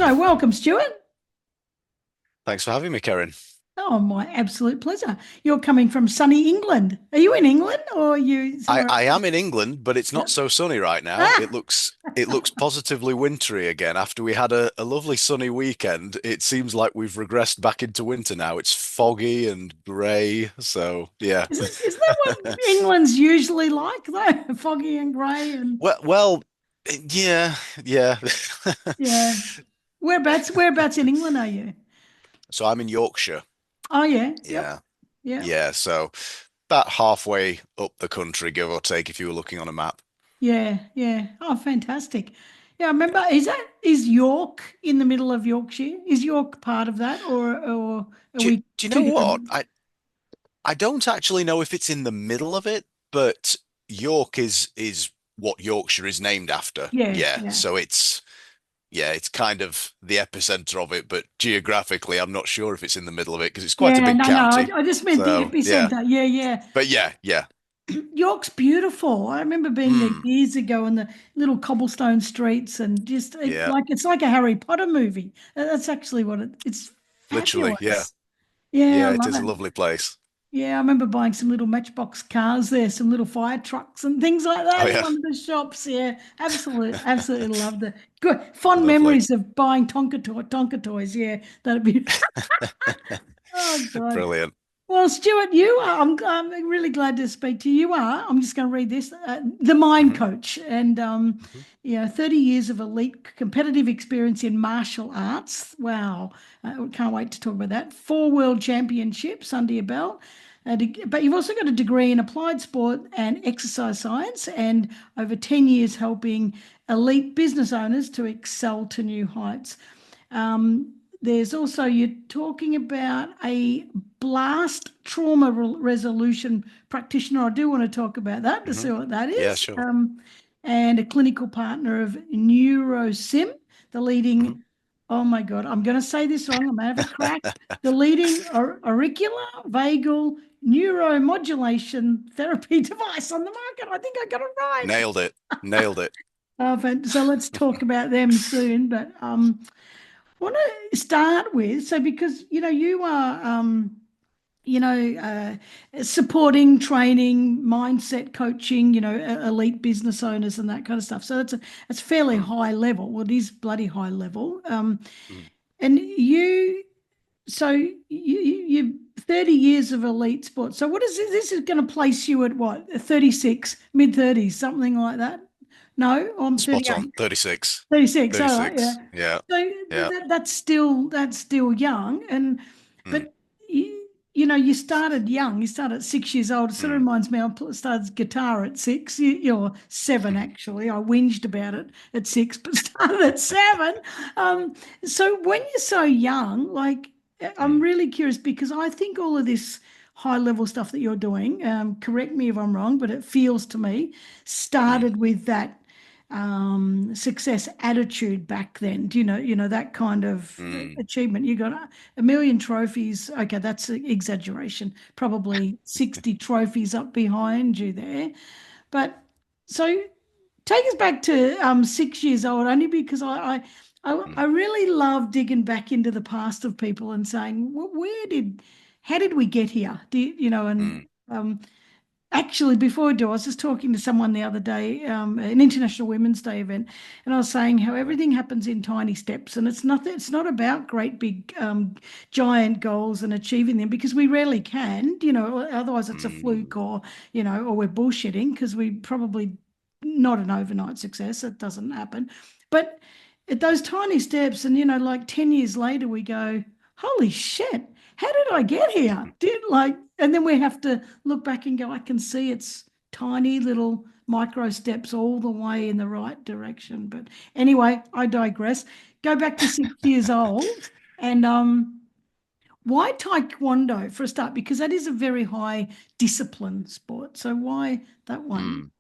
So, welcome, Stuart. Thanks for having me, Karen. Oh, my absolute pleasure. You're coming from sunny England. Are you in England or are you I, somewhere I else? am in England, but it's Yeah. not so sunny right now. It Ah, looks positively wintry again. After we had a lovely sunny weekend, it seems like we've regressed back into winter now. It's foggy and grey. So yeah. isn't that what England's usually like, though? Foggy and grey and Well, yeah, yeah. yeah. Whereabouts in England are you? So I'm in Yorkshire. Oh, yeah. Yep. Yeah, Yeah. yeah. So about halfway up the country, give or take, if you were looking on a map. Yeah. Yeah. Oh, fantastic. Yeah, I Yeah. remember. Is York in the middle of Yorkshire? Is York part of that, or are Do, we do you two know what? different? I don't actually know if it's in the middle of it, but York is what Yorkshire is named after. Yeah. Yeah, Yeah. so it's kind of the epicenter of it, but geographically, I'm not sure if it's in the middle of it because it's quite a Yeah, big no, no. I, county. I just meant the So yeah, epicenter. Yeah, yeah. but yeah. York's beautiful. I remember being there Mm, years ago in the little cobblestone streets and just yeah, it's like a Harry Potter movie. That's actually it's literally, yeah, fabulous. Yeah, I yeah. It love is a it. lovely place. Yeah, I remember buying some little matchbox cars there, some little fire trucks and things like that Oh in yeah, one of the shops. Yeah, absolutely loved it. Good, fond lovely, memories of buying Tonka toys. Yeah, that'd be. Oh God. brilliant. Well, Stuart, I'm really glad to speak to you. You are, I'm just going to read this, the mind Hmm. coach, and 30 years of elite competitive experience in martial arts. Wow, can't wait to talk about that. Four world championships under your belt. But you've also got a degree in applied sport and exercise science, and over 10 years helping elite business owners to excel to new heights. There's also, you're talking about a blast trauma resolution practitioner. I do want to talk about that to Hmm. see what that Yeah, is. sure. And a clinical partner of NeuroSim, the Hmm. leading, oh my God, I'm going to say this wrong. I'm going to have a crack. The leading auricular vagal neuromodulation therapy device on the market. I think I got it right. Nailed it, nailed it. So let's talk about them soon. But want to start with, so because you are supporting training, mindset coaching, elite business owners and that kind of stuff. So it's fairly Mm, high level. Well, it is bloody high level. mm, And you 30 years of elite sport. So what is this? This is going to place you at what? 36, mid 30s, something like that. No, I'm spot on. 38. 36. 36, all right, yeah. 36. Yeah, So yeah. that's still young, and Mm, but you started young. You started at 6 years old. It sort of mm. reminds me. Started guitar at six. You're seven actually. I whinged about it at six, but started at seven. Um, so when you're so young, like I'm Mm, really curious because I think all of this high level stuff that you're doing, correct me if I'm wrong, but it feels to me mm, started with that success attitude back then. Do you know that kind of mm. achievement? You got a million trophies. Okay, that's an exaggeration. Probably 60 trophies up behind you there. But so take us back to 6 years old, only because I Mm, really love digging back into the past of people and saying, how did we get here? And mm, um, actually, before I do, I was just talking to someone the other day, an International Women's Day event, and I was saying how right. everything happens in tiny steps, and it's nothing. It's not about great big, giant goals and achieving them because we rarely can. Otherwise it's a Mm, fluke, or we're bullshitting because we probably not an overnight success. It doesn't happen, but at those tiny steps, and like 10 years later, we go, "Holy shit! How did I get here?" And then we have to look back and go, I can see it's tiny little micro steps all the way in the right direction. But anyway, I digress. Go back to 6 years old. And why Taekwondo for a start? Because that is a very high discipline sport. So why that one? mm.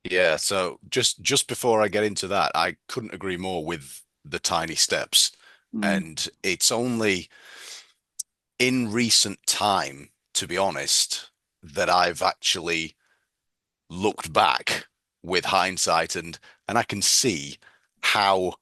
Yeah, so just before I get into that, I couldn't agree more with the tiny steps. Mm, And it's only in recent time, to be honest, that I've actually looked back with hindsight and I can see how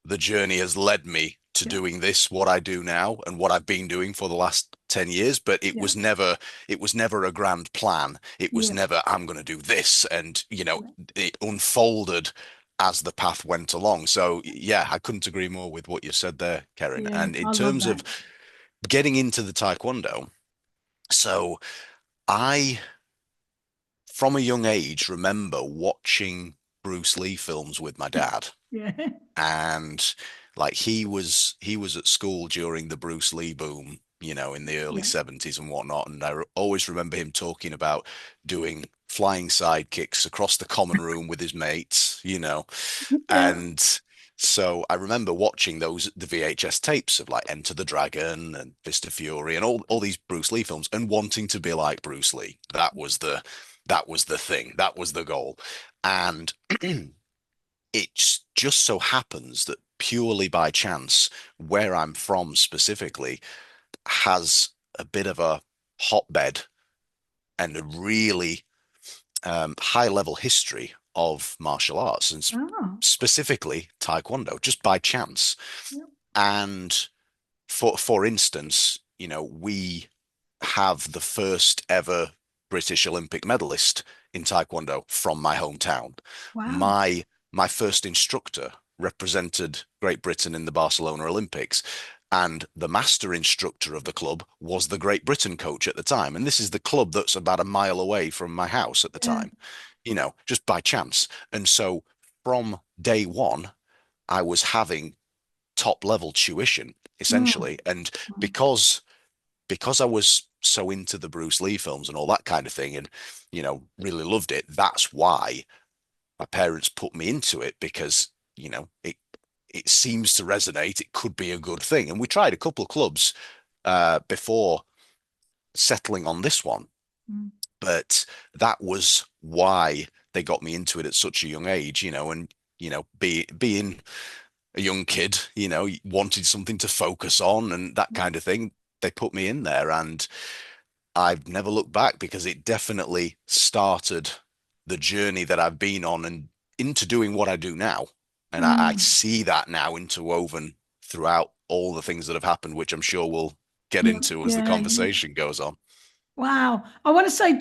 the journey has led me to Yeah. doing this, what I do now, and what I've been doing for the last 10 years. But Yeah. it was never a grand plan. It was Yeah. never, I'm going to do this. And, Yeah. it unfolded as the path went along. So, yeah, I couldn't agree more with what you said there, Karen. Yeah. And in I love terms that. of getting into the Taekwondo, so I, from a young age, remember watching Bruce Lee films with my dad. Yeah. And like he was at school during the Bruce Lee boom, in the early Yeah. 70s and whatnot. And always remember him talking about doing flying side kicks across the common room with his mates. Yeah. And so I remember watching the VHS tapes of like Enter the Dragon and Fist of Fury and all these Bruce Lee films and wanting to be like Bruce Lee. That was the thing. That was the goal. And it just so happens that purely by chance, where I'm from specifically, has a bit of a hotbed and a really high level history of martial arts and Oh. specifically Taekwondo, just by chance. Yeah. And for instance, we have the first ever British Olympic medalist in Taekwondo from my hometown. Wow. My first instructor represented Great Britain in the Barcelona Olympics. And the master instructor of the club was the Great Britain coach at the time. And this is the club that's about a mile away from my house at the Yeah. time, just by chance. And so from day one, I was having top level tuition Mm. essentially. And Mm. because I was so into the Bruce Lee films and all that kind of thing and really loved it, that's why my parents put me into it because it seems to resonate. It could be a good thing. And we tried a couple of clubs before settling on this one, Mm. but that was why they got me into it at such a young age, and being a young kid, wanted something to focus on and that kind of thing. They put me in there and I've never looked back because it definitely started the journey that I've been on and into doing what I do now. And I Mm. see that now interwoven throughout all the things that have happened, which I'm sure we'll get Yeah. into as the Yeah. Yeah. conversation goes on. Wow. I want to say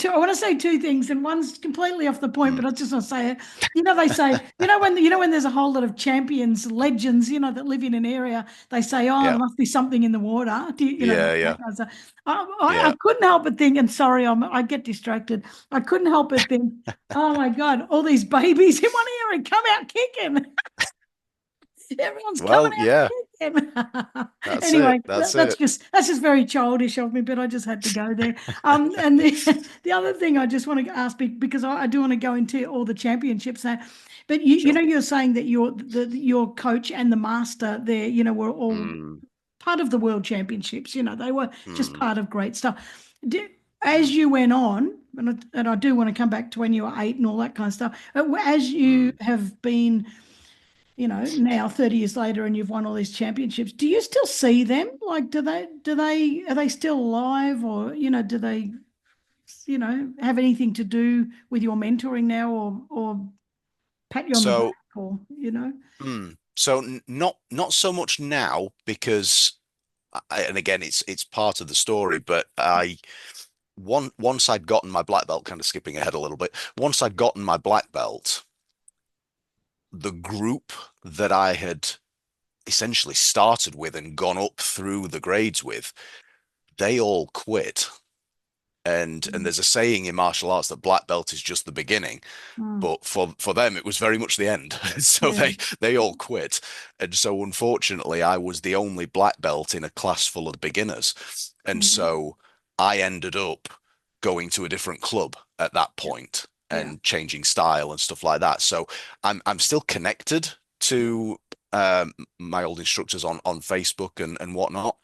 two things, and one's completely off the point, Mm. but I just want to say it. They say, when there's a whole lot of champions, legends, that live in an area, they say, oh, there Yeah. must be something in the water. Yeah. That Yeah. kind of stuff. I Yeah. couldn't help but think, and sorry, I get distracted. I couldn't help but think, oh my God, all these babies in one area come out kicking. Everyone's coming Well, out yeah, kicking. that's it. Anyway, That's that's it. just very childish of me, but I just had to go there. And the other thing I just want to ask because I do want to go into all the championships now, but Sure. you're saying that your coach and the master there, were all Mm, part of the world championships. They were just mm, part of great stuff. As mm, you went on, and I do want to come back to when you were 8 and all that kind of stuff. As you mm. have been now 30 years later and you've won all these championships, do you still see them? Like, are they still alive or, do they, have anything to do with your mentoring now or pat you on the back So, or? not so much now because and again it's part of the story, but once I'd gotten my black belt, kind of skipping ahead a little bit, once I'd gotten my black belt, the group that I had essentially started with and gone up through the grades with, they all quit. And Mm. there's a saying in martial arts that black belt is just the beginning, Mm. but for them it was very much the end. So Yeah. they all quit. And so unfortunately I was the only black belt in a class full of beginners. And Mm. so I ended up going to a different club at that Yeah. point Yeah. and changing style and stuff like that. So I'm still connected Yeah. to my old instructors on Facebook and whatnot.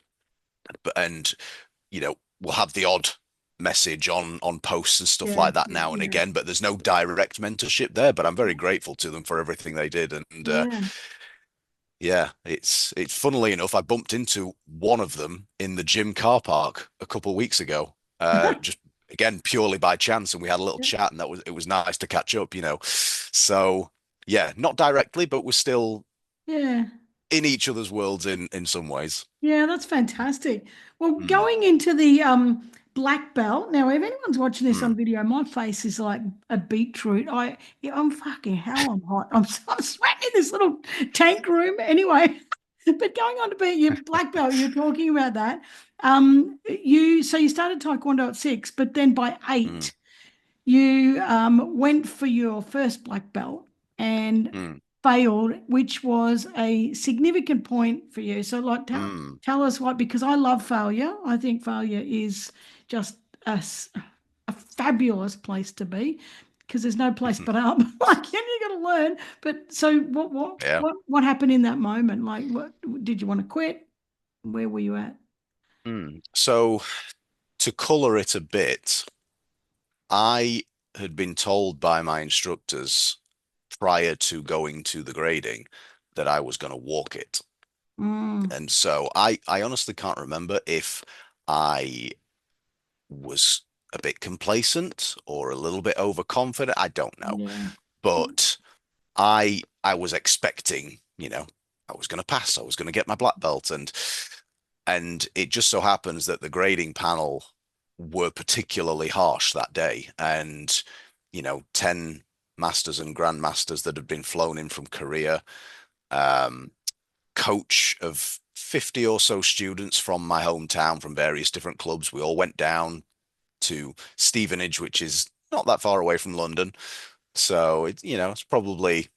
And we'll have the odd message on posts and stuff Yeah. like that Yeah. now and Yeah. again, but there's no direct mentorship there. But I'm very grateful to them for everything they did. And Yeah. yeah, it's funnily enough, I bumped into one of them in the gym car park a couple of weeks ago. Just again purely by chance, and we had a little Yeah. chat, and it was nice to catch up. So yeah, not directly, but we're still Yeah. in each other's worlds in some ways. Yeah, that's fantastic. Well, Mm, going into the black belt. Now, if anyone's watching this mm, on video, my face is like a beetroot. Yeah, I'm fucking hell, I'm hot. I'm sweating in this little tank room. Anyway, but going on to be your black belt, you're talking about that. You started Taekwondo at 6, but then by mm, 8, you went for your first black belt and mm, failed, which was a significant point for you. So, like, mm. tell us what, because I love failure. I think failure is just a fabulous place to be because there's no place but up. Like, you got to learn. But so, Yeah. what happened in that moment? Like, what did you want to quit? Where were you at? So to color it a bit, I had been told by my instructors prior to going to the grading that I was going to walk it. Mm, And so I honestly can't remember if I was a bit complacent or a little bit overconfident. I don't know. yeah. But I was expecting, I was going to pass. I was going to get my black belt, and it just so happens that the grading panel were particularly harsh that day, and 10 masters and grandmasters that had been flown in from Korea, um, coach of 50 or so students from my hometown from various different clubs. We all went down to Stevenage, which is not that far away from London. So it's probably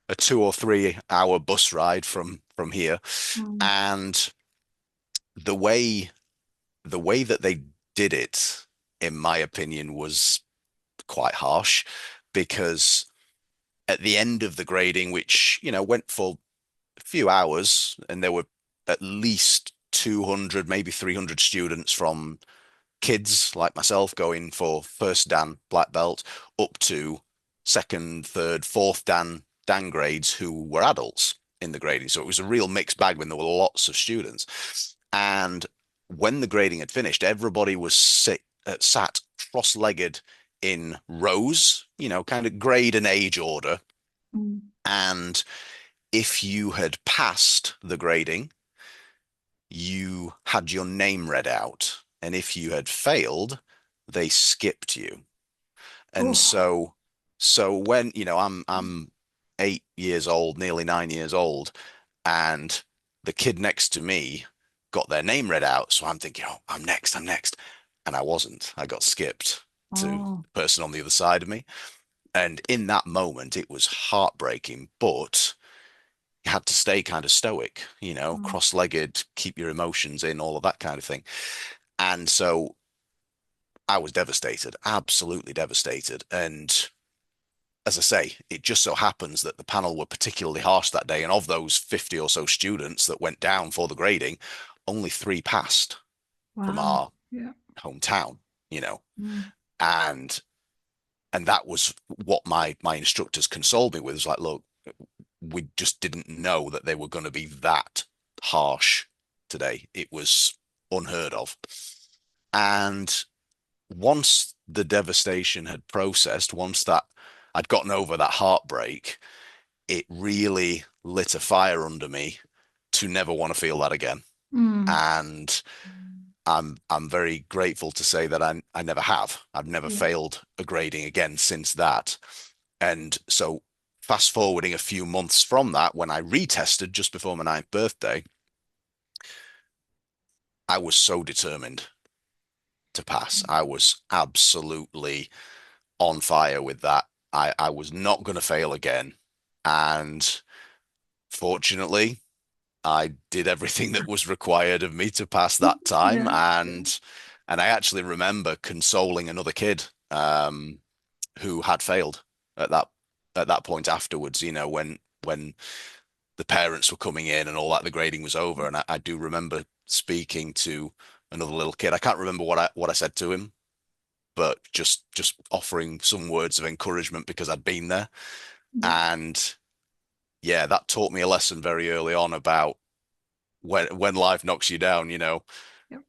a 2 or 3 hour bus ride from here. Mm, And the way the way that they did it, in my opinion, was quite harsh because at the end of the grading, which, went for a few hours, and there were at least 200, maybe 300 students from kids like myself going for first Dan black belt up to second, third, fourth Dan grades who were adults in the grading. So it was a real mixed bag when there were lots of students. And when the grading had finished, everybody was sat cross-legged in rows, kind of grade and age order. mm. And if you had passed the grading, you had your name read out. And if you had failed, they skipped you. And Oh, so when, I'm 8 years old, nearly 9 years old, and the kid next to me got their name read out. So I'm thinking, oh, I'm next, I'm next. And I wasn't. I got skipped to oh, the person on the other side of me. And in that moment, it was heartbreaking, but you had to stay kind of stoic, oh, cross-legged, keep your emotions in, all of that kind of thing. And so I was devastated, absolutely devastated. And as I say, it just so happens that the panel were particularly harsh that day. And of those 50 or so students that went down for the grading, only 3 passed from wow. our Yeah. hometown, you know. Mm, And and that was what my instructors consoled me with. It was like, look, we just didn't know that they were going to be that harsh today. It was unheard of. And once the devastation had processed, once that I'd gotten over that heartbreak, it really lit a fire under me to never want to feel that again. mm, And I'm very grateful to say that I never have. I've never yeah. failed a grading again since that. And so fast forwarding a few months from that, when I retested just before my 9th birthday, I was so determined to pass. I was absolutely on fire with that. I was not going to fail again. And fortunately, I did everything that was required of me to pass that time. Yeah. And I actually remember consoling another kid who had failed at that point afterwards, when the parents were coming in and all that, the grading was over. And I do remember speaking to another little kid. I can't remember what I said to him, but just offering some words of encouragement because I'd been there. Yeah. And yeah, that taught me a lesson very early on about when life knocks you down, Yeah.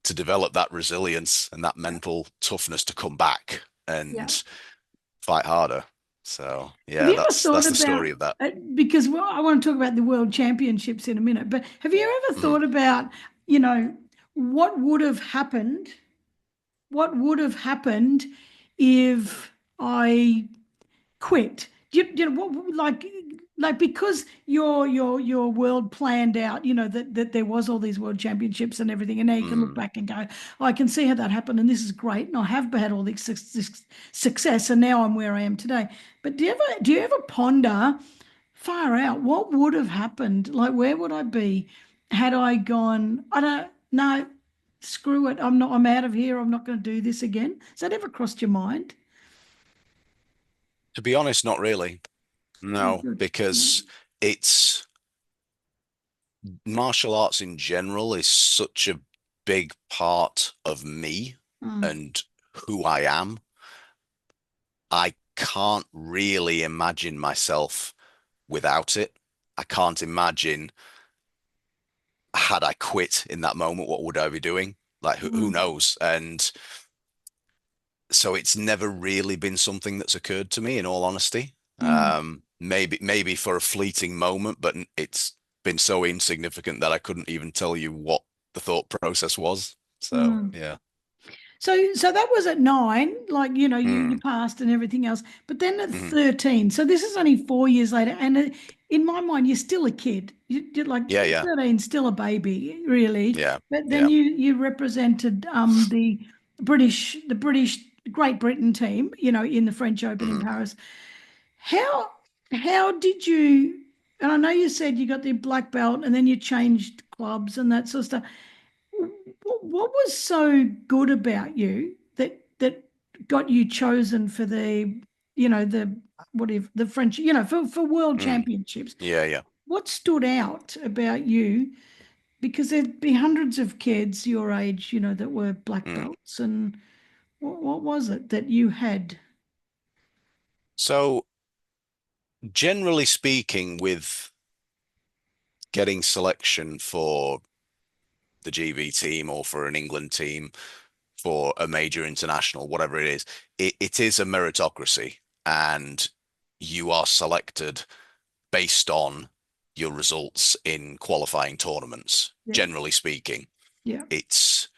to develop that resilience and that Yeah. mental toughness to come back Yeah. and fight harder. So Have yeah, you ever that's thought the about, story of that. because well, I want to talk about the World Championships in a minute, but have you ever Mm. thought about, you know, what would have happened? What would have happened if I quit? You know what, like because your world planned out, you know, that there was all these world championships and everything, and now you can look Mm. back and go, oh, I can see how that happened, and this is great, and I have had all this success, and now I'm where I am today. But do you ever ponder far out what would have happened? Like where would I be had I gone? I don't know. Screw it. I'm not. I'm out of here. I'm not going to do this again. Has that ever crossed your mind? To be honest, not really. Oh, No, good. because it's martial arts in general is such a big part of me Mm, and who I am. I can't really imagine myself without it. I can't imagine had I quit in that moment, what would I be doing? Like who mm, knows? And so it's never really been something that's occurred to me, in all honesty. mm, Maybe for a fleeting moment, but it's been so insignificant that I couldn't even tell you what the thought process was. So mm. yeah. So that was at 9, like you Mm, passed and everything else. But then at mhm. 13, so this is only 4 years later, and in my mind, you're still a kid. You're like Yeah, yeah, 13, still a baby, really. yeah, But then yeah. you represented the British Great Britain team, in the French Open in Hmm. Paris. How how did you? And I know you said you got the black belt, and then you changed clubs and that sort of stuff. What was so good about you that got you chosen for the whatever the French, for world Mm, championships? yeah, yeah. What stood out about you? Because there'd be hundreds of kids your age, that were black Mm. belts, and what was it that you had? So generally speaking, with getting selection for the GB team or for an England team, for a major international, whatever it is, it is a meritocracy and you are selected based on your results in qualifying tournaments, Yeah, generally speaking. yeah, It's,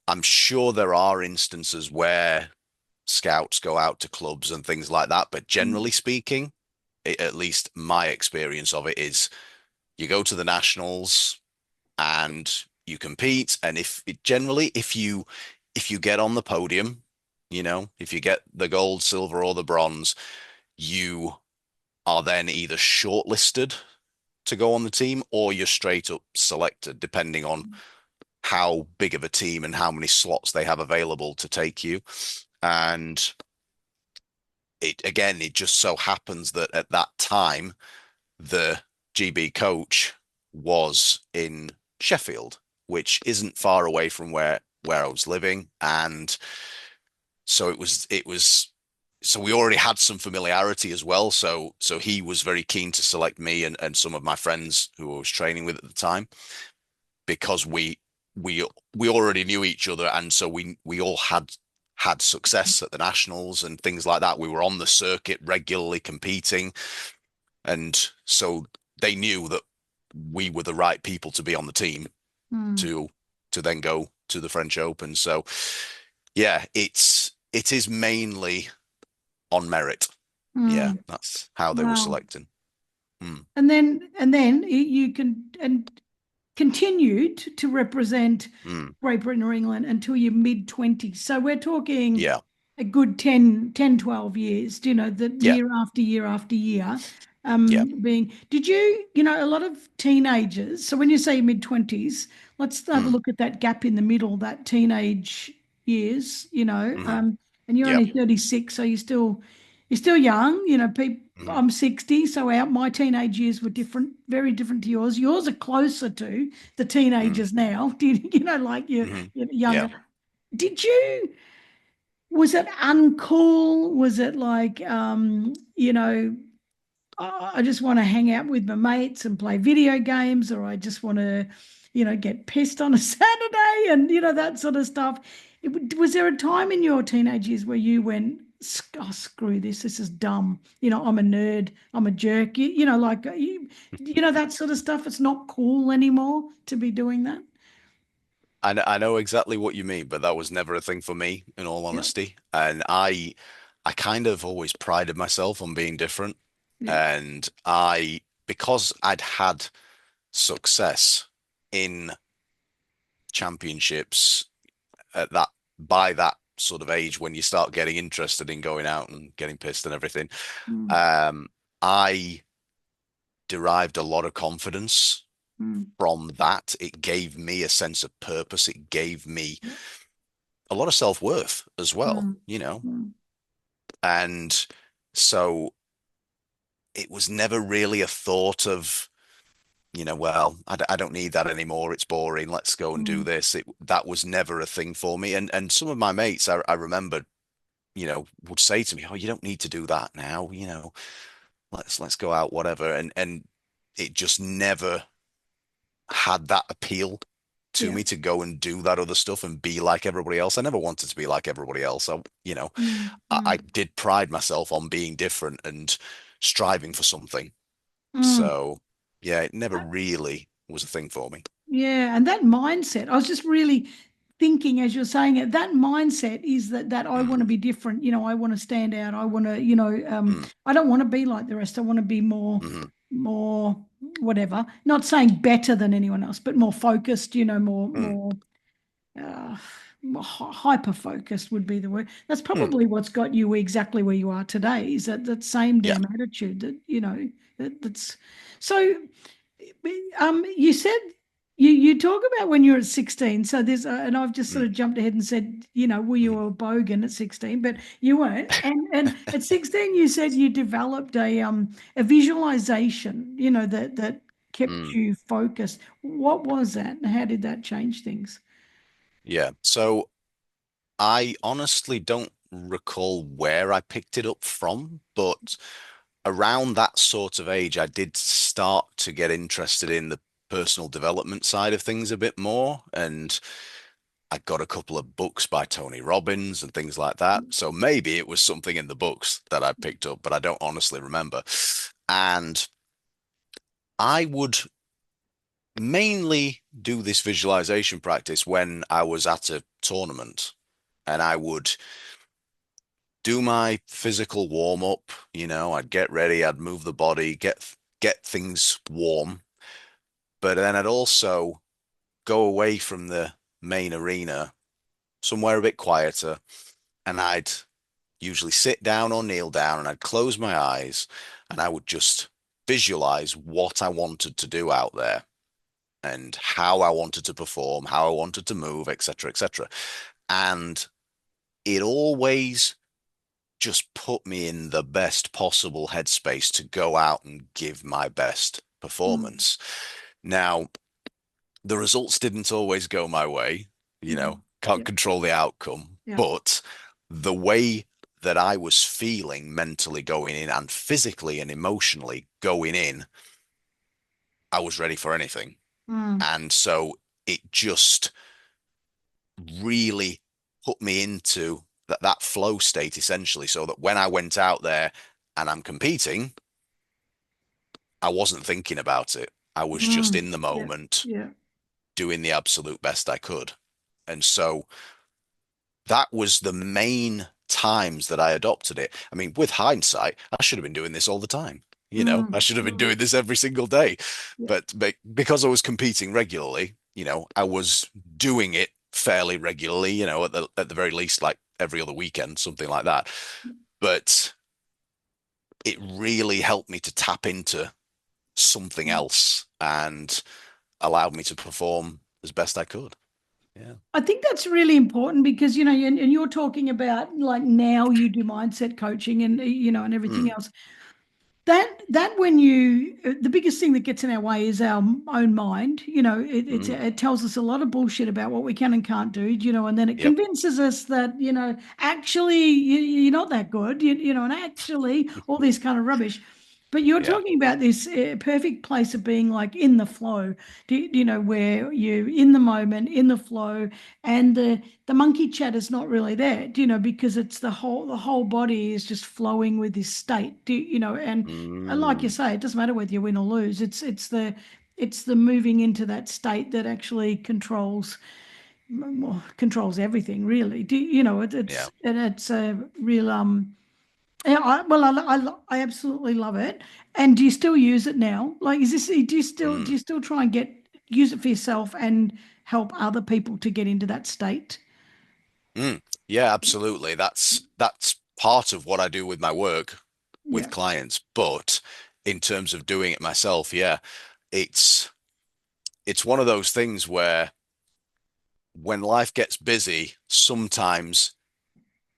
I'm sure there are instances where scouts go out to clubs and things like that, but mm, generally speaking, at least my experience of it is you go to the nationals and you compete, and if you get on the podium, if you get the gold, silver, or the bronze, you are then either shortlisted to go on the team or you're straight up selected, depending on how big of a team and how many slots they have available to take you. And it just so happens that at that time, the GB coach was in Sheffield, which isn't far away from where I was living. And so it was so we already had some familiarity as well. So he was very keen to select me and some of my friends who I was training with at the time because we we already knew each other, and so we all had success at the nationals and things like that. We were on the circuit regularly competing, and so they knew that we were the right people to be on the team mm, to to then go to the French Open. So yeah, it is mainly on merit. Yeah, mm. that's how they were Wow. selecting. Mm, And then you can and continued to represent mm, Great Britain or England until your mid 20s. So we're talking yeah, a good 12 years, that yeah, year after year after year. yeah. Did a lot of teenagers, so when you say mid 20s, let's have a Mm, look at that gap in the middle, that teenage years, hmm, and you're yeah, only 36, so you're still young, people. hmm, I'm 60, so my teenage years were different, very different to yours. Yours are closer to the mm, teenagers now. Like hmm, you're yeah. younger. Did you, was it uncool? Was it like, I just want to hang out with my mates and play video games, or I just want to, get pissed on a Saturday and, that sort of stuff? Was there a time in your teenage years where you went, oh, screw this. This is dumb. I'm a nerd. I'm a jerk. Like that sort of stuff. It's not cool anymore to be doing that. I know exactly what you mean, but that was never a thing for me, in all Yeah. honesty. And I kind of always prided myself on being different. Yeah. And because I'd had success in championships at that by that sort of age when you start getting interested in going out and getting pissed and everything, Mm, um, I derived a lot of confidence mm, from that. It gave me a sense of purpose. It gave me yeah. a lot of self-worth as well, Mm, mm, And so it was never really a thought of, well, I don't need that anymore. It's boring. Let's go and do mm, this. That was never a thing for me. And some of my mates, I remember, would say to me, "Oh, you don't need to do that now. Let's go out, whatever." And it just never had that appeal to yeah. me to go and do that other stuff and be like everybody else. I never wanted to be like everybody else. Mm, I mm, did pride myself on being different and striving for something. mm. So yeah, it never really was a thing for me. Yeah, and that mindset, I was just really thinking as you're saying it, that mindset is that I want Mm, to be different. I want to stand out. I want to, mm, I don't want to be like the rest. I want to be mm, more, whatever. Not saying better than anyone else, but more focused. mm, Uh, Hyper focused would be the word. That's mm. probably what's got you exactly where you are today. Is that same Yeah. damn attitude that's so. You said you talk about when you're at 16. So there's and I've just sort Mm. of jumped ahead and said, were Mm. you a bogan at 16? But you weren't. And at 16, you said you developed a visualization, that kept Mm. you focused. What was that, and how did that change things? Yeah. So I honestly don't recall where I picked it up from, but around that sort of age, I did start to get interested in the personal development side of things a bit more. And I got a couple of books by Tony Robbins and things like that. So maybe it was something in the books that I picked up, but I don't honestly remember. And I would mainly do this visualization practice when I was at a tournament and I would do my physical warm up, I'd get ready, I'd move the body, get things warm, but then I'd also go away from the main arena somewhere a bit quieter and I'd usually sit down or kneel down and I'd close my eyes and I would just visualize what I wanted to do out there and how I wanted to perform, how I wanted to move, etc., etc. And it always just put me in the best possible headspace to go out and give my best Mm, performance. Now, the results didn't always go my way, mm, can't yeah, control the outcome, yeah. but the way that I was feeling mentally going in and physically and emotionally going in, I was ready for anything. Mm, And so it just really put me into that flow state essentially, so that when I went out there and I'm competing, I wasn't thinking about it. I was just mm, in the yeah, moment yeah. doing the absolute best I could. And so that was the main times that I adopted it. I mean, with hindsight, I should have been doing this all the time. I Mm, should have been mm, doing this every single day. yeah. But because I was competing regularly, I was doing it fairly regularly, at the very least, like every other weekend, something like that. But it really helped me to tap into something Mm. else and allowed me to perform as best I could. Yeah. I think that's really important because, and you're talking about like now you do mindset coaching and, and everything Mm, else. That when the biggest thing that gets in our way is our own mind. mm, It tells us a lot of bullshit about what we can and can't do, and then it yep. convinces us that, actually you're not that good, and actually all this kind of rubbish. But you're Yeah. talking about this perfect place of being like in the flow, you know, where you're in the moment, in the flow, and the monkey chat is not really there, do you know, because it's the whole body is just flowing with this state, you know, and like you Mm, say, it doesn't matter whether you win or lose. It's the moving into that state that actually controls everything, really. You know, yeah. it's a real yeah, I absolutely love it. And do you still use it now? Like, do Mm, you still try and use it for yourself and help other people to get into that state? mm. Yeah, absolutely. That's part of what I do with my work with Yeah, clients. But in terms of doing it myself, yeah, it's it's one of those things where when life gets busy, sometimes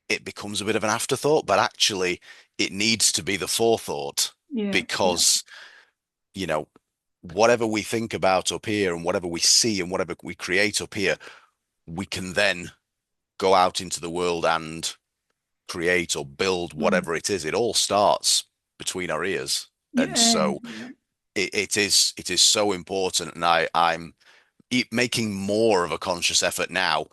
it becomes a bit of an afterthought, but actually it needs to be the forethought yeah, yeah. because, you know, whatever we think about up here and whatever we see and whatever we create up here, we can then go out into the world and create or build Mm. whatever it is. It all starts between our ears. And Yeah, so yeah. it is so important. And I'm making more of a conscious effort now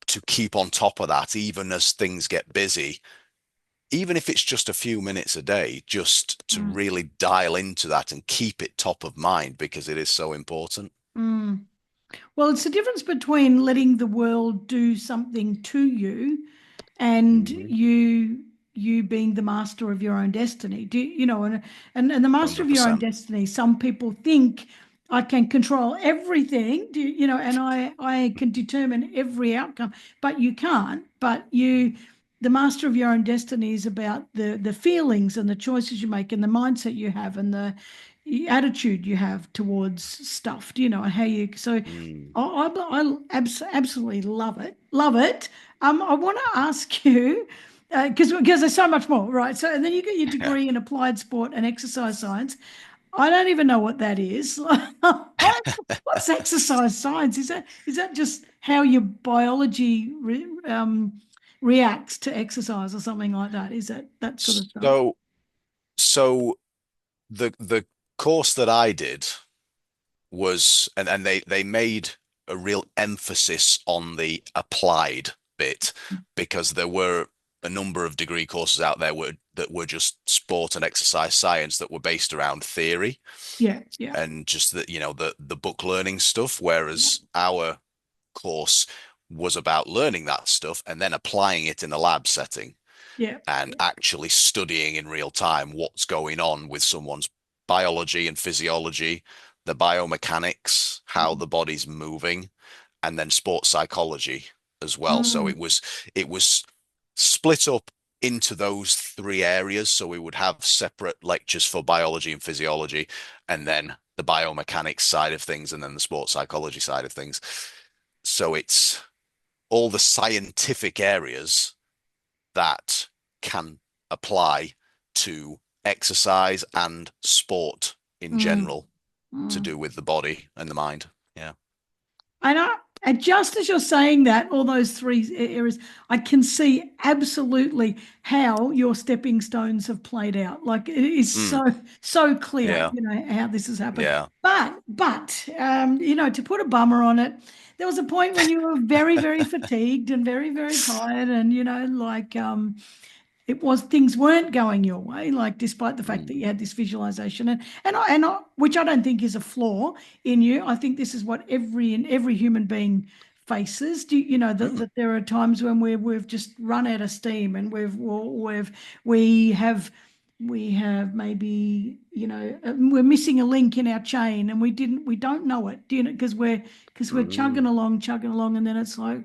to keep on top of that, even as things get busy, even if it's just a few minutes a day, just to Mm, really dial into that and keep it top of mind because it is so important. mm. Well, it's the difference between letting the world do something to you and Mhm. you being the master of your own destiny. You know, and the master of your own 100%. destiny, some people think I can control everything, you know, and I can determine every outcome, but you can't. But the master of your own destiny is about the feelings and the choices you make and the mindset you have and the attitude you have towards stuff, you know, and how you so Mm. absolutely love it. Love it. I want to ask you because there's so much more, right? So, and then you get your Yeah. degree in applied sport and exercise science. I don't even know what that is. What's exercise science? Is that just how your biology reacts to exercise or something like that? Is that sort of stuff? So, so the course that I did was, and they made a real emphasis on the applied bit because there were a number of degree courses out there that were just sport and exercise science that were based around theory Yeah, yeah, and just the book learning stuff, whereas our course was about learning that stuff and then applying it in a lab setting yeah, and actually studying in real time what's going on with someone's biology and physiology, the biomechanics, how the body's moving, and then sports psychology as well. So mm, it was split up into those three areas. So we would have separate lectures for biology and physiology, and then the biomechanics side of things, and then the sports psychology side of things. So it's all the scientific areas that can apply to exercise and sport in mm, general to mm. do with the body and the mind. Yeah. And just as you're saying that, all those three areas, I can see absolutely how your stepping stones have played out. Like it is Mm, so clear, yeah. you know, how this has happened. Yeah. But you know, to put a bummer on it, there was a point when you were very, very fatigued and very, very tired, and you know, like it was things weren't going your way, like despite the fact that Mm, you had this visualization which I don't think is a flaw in you. I think this is what every human being faces. You know mm, that there are times when we've just run out of steam and we have maybe we're missing a link in our chain and we don't know it, do you know, because we're mm, chugging along, and then it's like,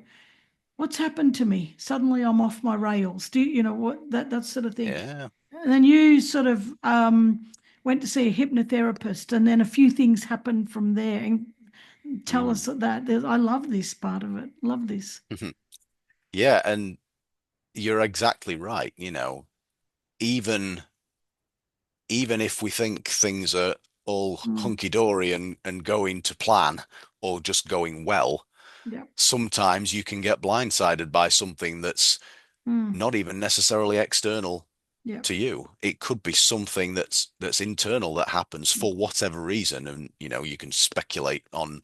what's happened to me? Suddenly I'm off my rails. Do you know what that sort of thing? yeah. And then you sort of went to see a hypnotherapist, and then a few things happened from there. And tell Mm. us that. I love this part of it. Love this. Yeah, and you're exactly right. Even even if we think things are all Mm, hunky-dory and going to plan or just going well, yeah. sometimes you can get blindsided by something that's Mm, not even necessarily external Yeah. to you. It could be something that's internal that happens for whatever reason, and you can speculate on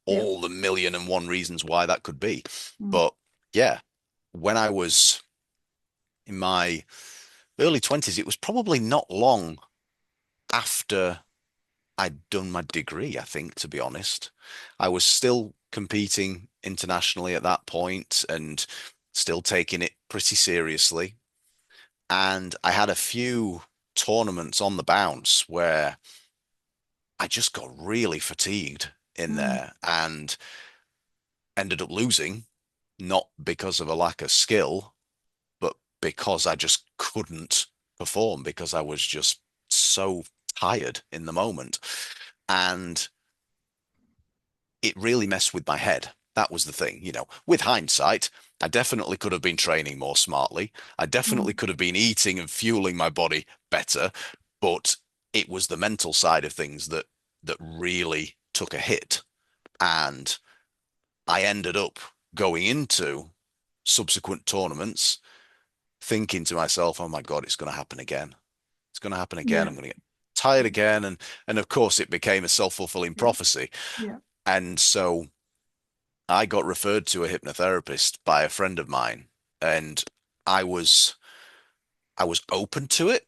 Yeah. all the million and one reasons why that could be. Mm. But yeah, when I was in my early 20s, it was probably not long after I'd done my degree, I think, to be honest. I was still competing internationally at that point and still taking it pretty seriously. And I had a few tournaments on the bounce where I just got really fatigued in Mm. there and ended up losing, not because of a lack of skill, but because I just couldn't perform because I was just so tired in the moment. And it really messed with my head. That was the thing, with hindsight, I definitely could have been training more smartly. I definitely Mm. could have been eating and fueling my body better, but it was the mental side of things that really took a hit. And I ended up going into subsequent tournaments thinking to myself, oh my God, it's going to happen again. It's going to happen again. Yeah. I'm going to get tired again. And of course, it became a self-fulfilling Yeah. prophecy. Yeah. And so I got referred to a hypnotherapist by a friend of mine, and I was I was open to it,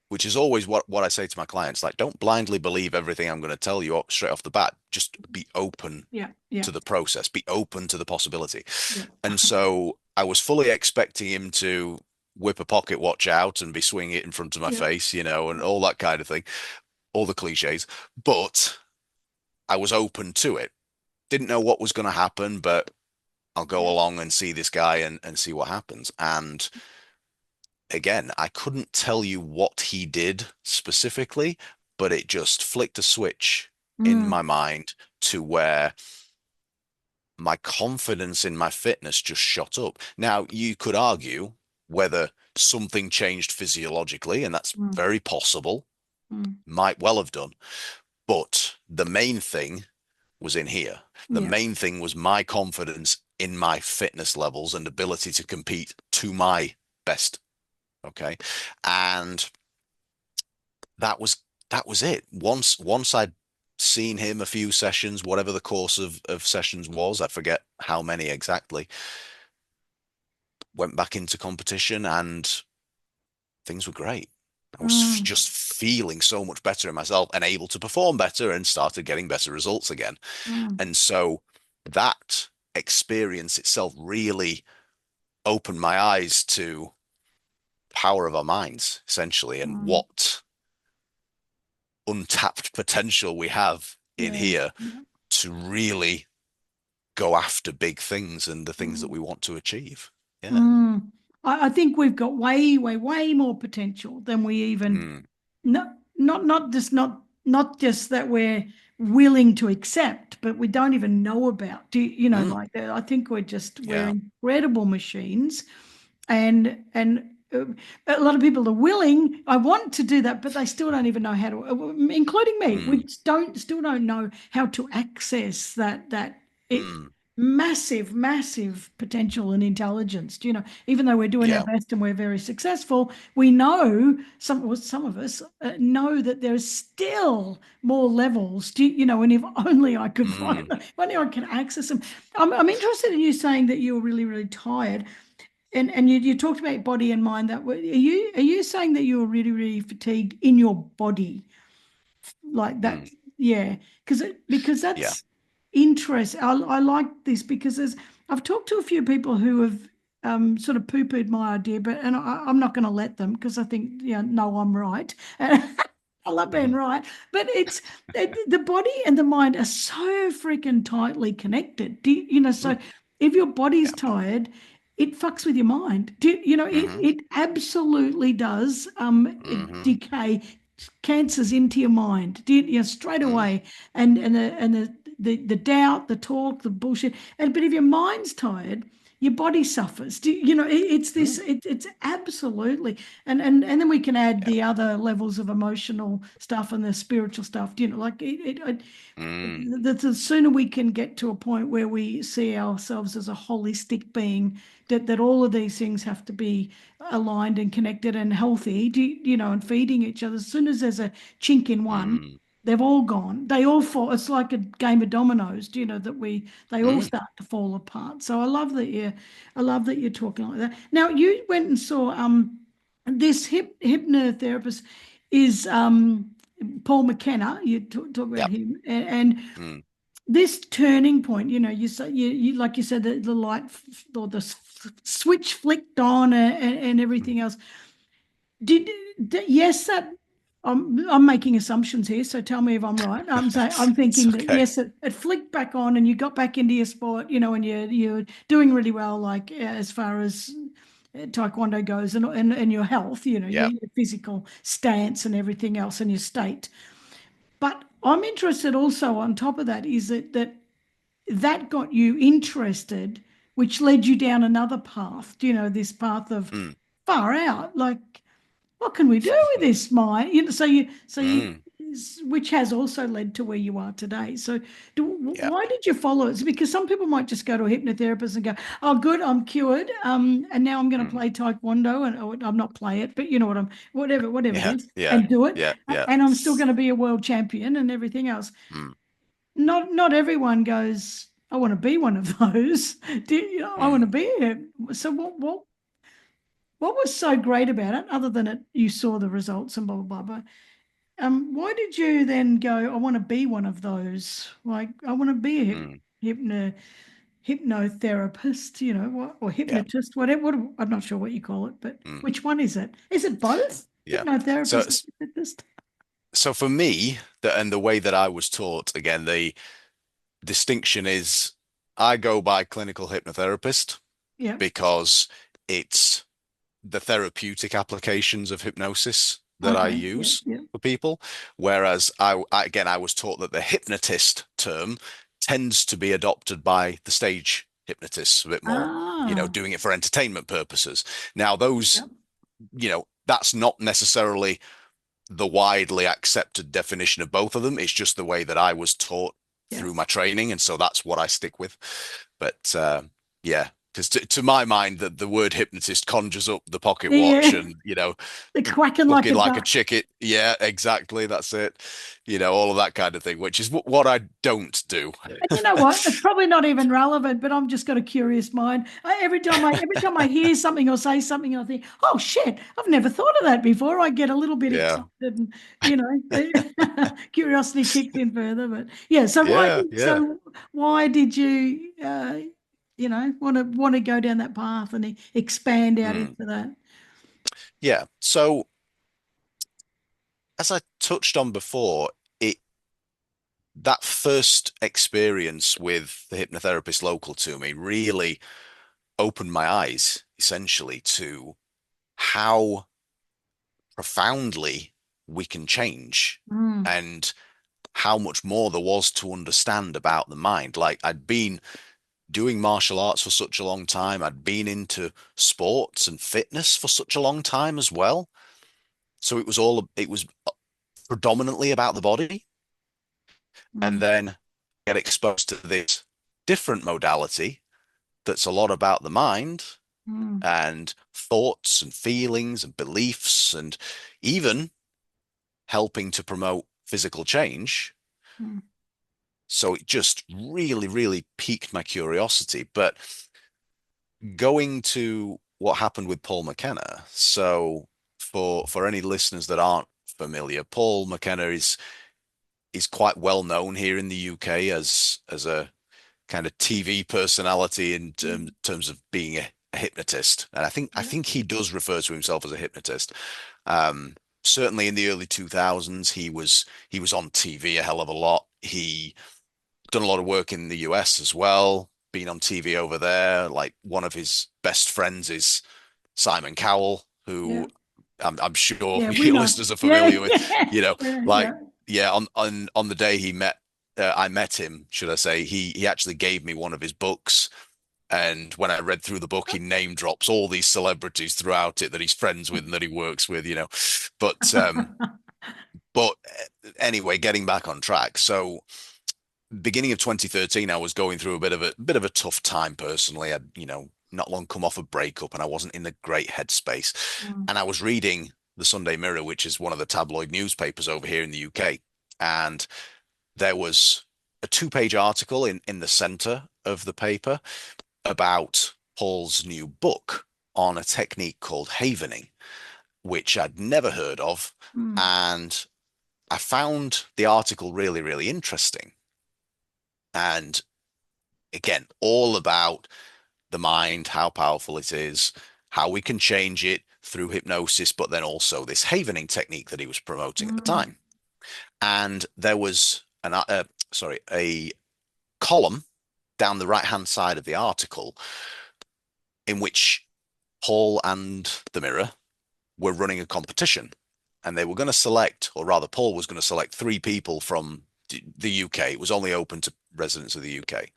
which is always what I say to my clients. Like, don't blindly believe everything I'm going to tell you straight off the bat. Just be open Yeah. Yeah. to the process, be open to the possibility. Yeah. And so I was fully expecting him to whip a pocket watch out and be swinging it in front of my Yeah. face, and all that kind of thing, all the cliches. But I was open to it. Didn't know what was going to happen, but I'll go Yeah. along and see this guy and see what happens. And again, I couldn't tell you what he did specifically, but it just flicked a switch in Mm. my mind to where my confidence in my fitness just shot up. Now, you could argue whether something changed physiologically, and that's Mm. very possible, Mm. might well have done. But the main thing was in here. The Yeah. main thing was my confidence in my fitness levels and ability to compete to my best. Okay. And that was that was it. Once I'd seen him a few sessions, whatever the course of sessions was, I forget how many exactly, went back into competition and things were great. I was Mm. just feeling so much better in myself and able to perform better and started getting better results again. Mm. And so that experience itself really opened my eyes to power of our minds, essentially, and Mm. what untapped potential we have in Yeah. here Yeah. to really go after big things and the things that Mm. we want to achieve. Yeah. Mm. I think we've got way, way, way more potential than we even Mm, not just that we're willing to accept, but we don't even know about. mm, Like that? I think we're yeah. incredible machines, and a lot of people are willing. I want to do that, but they still don't even know how to, including me. We Mm, still don't know how to access that it, mm, massive, massive potential and intelligence. Even though we're doing our yeah. best and we're very successful, we know some of us know that there's still more levels. And if only I could find Mm, them, if only I can access them. I'm interested in you saying that you were really, really tired. And you talked about body and mind. Are you saying that you were really, really fatigued in your body like that? mm, Yeah, because yeah. that's interesting. I like this because I've talked to a few people who have sort of poo-pooed my idea, and I'm not going to let them because I think, no, I'm right. I love being Mhm, right, but the body and the mind are so freaking tightly connected. So mm, if your body's yeah. tired, it fucks with your mind. It Hmm. it absolutely does. It Hmm. decay cancers into your mind. Straight Mm, away, and the doubt, the talk, the bullshit. But if your mind's tired, your body suffers. It's this, Mm, it's absolutely, and then we can add yeah. the other levels of emotional stuff and the spiritual stuff. Like Mm, the sooner we can get to a point where we see ourselves as a holistic being, that all of these things have to be aligned and connected and healthy, and feeding each other. As soon as there's a chink in one, mm, they've all gone. They all fall. It's like a game of dominoes, that they all mm. start to fall apart. So I love that you're talking like that. Now you went and saw this hypnotherapist is Paul McKenna. You talk about Yep. him, and Mm, this turning point, you say you like you said, the light or the switch flicked on, and mm. everything else. Yes, that I'm making assumptions here, so tell me if I'm right. I'm It's thinking that okay. yes, it flicked back on, and you got back into your sport, and you're doing really well, like as far as taekwondo goes, and your health, Yeah. your physical stance and everything else, and your state. But I'm interested also on top of that is that got you interested, which led you down another path, this path of Mm, far out, like what can we do with this mind? So you, mm, which has also led to where you are today. So, yeah. why did you follow it? Because some people might just go to a hypnotherapist and go, "Oh, good, I'm cured. And now I'm going to Mm, play taekwondo, and I'm not play it, but you know what whatever it yeah. is, Yeah. and do it, Yeah. Yeah. and I'm still going to be a world champion and everything else." Mm, Not everyone goes, "I want to be one of those." I want to mm, be here. So what was so great about it, other than you saw the results and blah blah blah? But why did you then go, "I want to be one of those"? Like, I want to be a mm, hypno hypnotherapist, or yeah. hypnotist, whatever. I'm not sure what you call it, but Mm, which one is it? Is it both? yeah. So, Hypnotherapist, hypnotist? so for me, and the way that I was taught, again, the distinction is I go by clinical hypnotherapist Yeah. because it's the therapeutic applications of hypnosis that I Okay. Yeah. use Yeah. for people. Whereas again, I was taught that the hypnotist term tends to be adopted by the stage hypnotists a bit more, Ah. doing it for entertainment purposes. Now, Yeah. that's not necessarily the widely accepted definition of both of them. It's just the way that I was taught Yeah. through my training, and so that's what I stick with. But yeah, because to my mind, the word hypnotist conjures up the pocket watch Yeah. and The quacking like looking a like a duck. chicken. Yeah, exactly. That's it. All of that kind of thing, which is what I don't do. And you know what? It's probably not even relevant, but I'm just got a curious mind. Every time I hear something or say something, I think, "Oh shit, I've never thought of that before." I get a little bit Yeah, excited, and curiosity kicks in further. But yeah, so why yeah, did yeah. so why did you want to go down that path and expand out Mm, into that? yeah. So as I touched on before, it that first experience with the hypnotherapist local to me really opened my eyes essentially to how profoundly we can change Mm, and how much more there was to understand about the mind. Like I'd been doing martial arts for such a long time, I'd been into sports and fitness for such a long time as well. So it was predominantly about the body. And mm, then get exposed to this different modality that's a lot about the mind mm, and thoughts and feelings and beliefs and even helping to promote physical change. mm, So it just really, really piqued my curiosity. But going to what happened with Paul McKenna. So for any listeners that aren't familiar, Paul McKenna is quite well known here in the UK as a kind of TV personality in mm. terms of being a hypnotist. And I Yeah. think he does refer to himself as a hypnotist. Um, Certainly in the early 2000s, he was on TV a hell of a lot. He done a lot of work in the US as well, been on TV over there. Like one of his best friends is Simon Cowell, Yeah. who I'm sure Yeah. We your know. listeners are Yeah. familiar with. Yeah. You know, Yeah. like Yeah. yeah, on the day I met him, should I say, he actually gave me one of his books And when I read through the book, he name drops all these celebrities throughout it that he's friends with and that he works with, you know. But but anyway, getting back on track. So beginning of 2013, I was going through a bit of a tough time personally. I'd, not long come off a breakup and I wasn't in a great headspace. Mm, And I was reading the Sunday Mirror, which is one of the tabloid newspapers over here in the UK. And there was a two-page article in the center of the paper about Paul's new book on a technique called havening, which I'd never heard of. mm, And I found the article really, really interesting. And again, all about the mind, how powerful it is, how we can change it through hypnosis, but then also this havening technique that he was promoting at the mm, time. And there was a column down the right-hand side of the article in which Paul and the Mirror were running a competition, and they were going to select, or rather, Paul was going to select three people from the UK. It was only open to residents of the UK,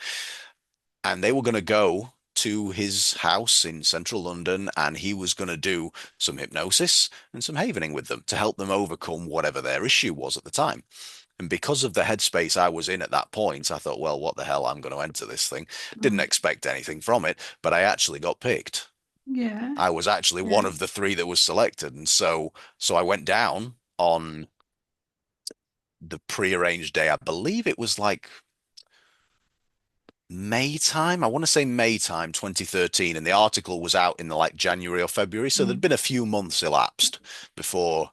and they were going to go to his house in central London, and he was going to do some hypnosis and some havening with them to help them overcome whatever their issue was at the time. And because of the headspace I was in at that point, I thought, well, what the hell? I'm going to enter this thing. Didn't mm. expect anything from it, but I actually got picked. Yeah, I was actually yeah. one of the three that was selected. And so I went down on the prearranged day. I believe it was like May time. I want to say May time 2013. And the article was out in like January or February. So there'd Mm, been a few months elapsed before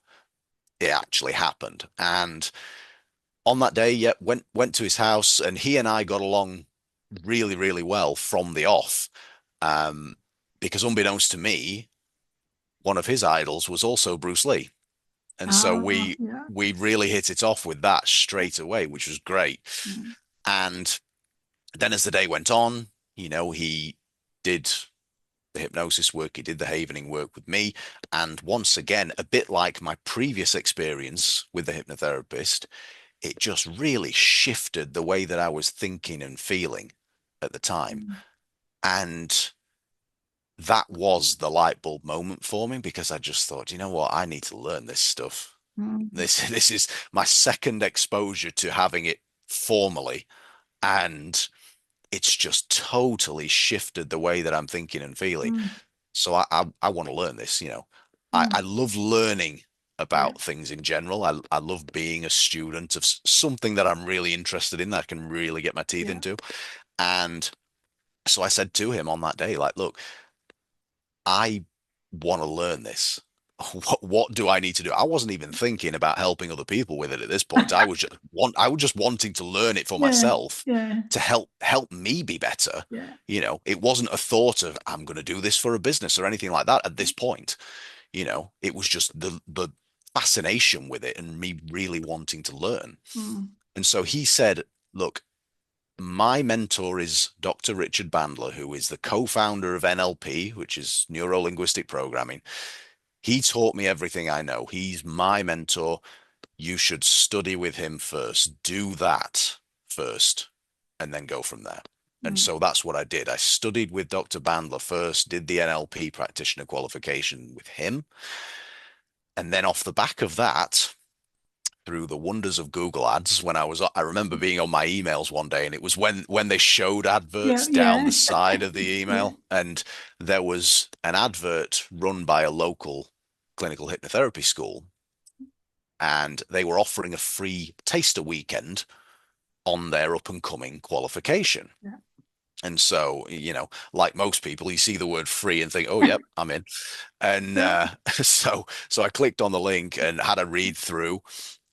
it actually happened. And on that day, yeah, went to his house, and he and I got along really, really well from the off. Um, because unbeknownst to me, one of his idols was also Bruce Lee. And so yeah. we really hit it off with that straight away, which was great. Mm, And then as the day went on, he did the hypnosis work, he did the havening work with me. And once again, a bit like my previous experience with the hypnotherapist, it just really shifted the way that I was thinking and feeling at the time. mm, And that was the light bulb moment for me because I just thought, you know what, I need to learn this stuff. mm, This is my second exposure to having it formally, and it's just totally shifted the way that I'm thinking and feeling. mm, So I want to learn this, you know. I mm. love learning Yeah, about things in general. I love being a student of something that I'm really interested in that I can really get my teeth yeah, into. And so I said to him on that day, like, look, I want to learn this. What do I need to do? I wasn't even thinking about helping other people with it at this point. I was just wanting to learn it for yeah, myself yeah, to help me be better. yeah. It wasn't a thought of I'm going to do this for a business or anything like that at this point. It was just the fascination with it and me really wanting to learn. Mm, And so he said, look, my mentor is Dr. Richard Bandler, who is the co-founder of NLP, which is neuro linguistic programming. He taught me everything I know. He's my mentor. You should study with him first. Do that first, and then go from there. And mm. so that's what I did. I studied with Dr. Bandler first, did the NLP practitioner qualification with him. And then off the back of that, through the wonders of Google Ads, I remember being on my emails one day, and it was when they showed Yeah, adverts down yeah, the side of the yeah, email, and there was an advert run by a local clinical hypnotherapy school, and they were offering a free taster weekend on their up and coming qualification. yeah, And so, like most people, you see the word free and think, "Oh, yep, I'm in." And yeah. so I clicked on the link and had a read through,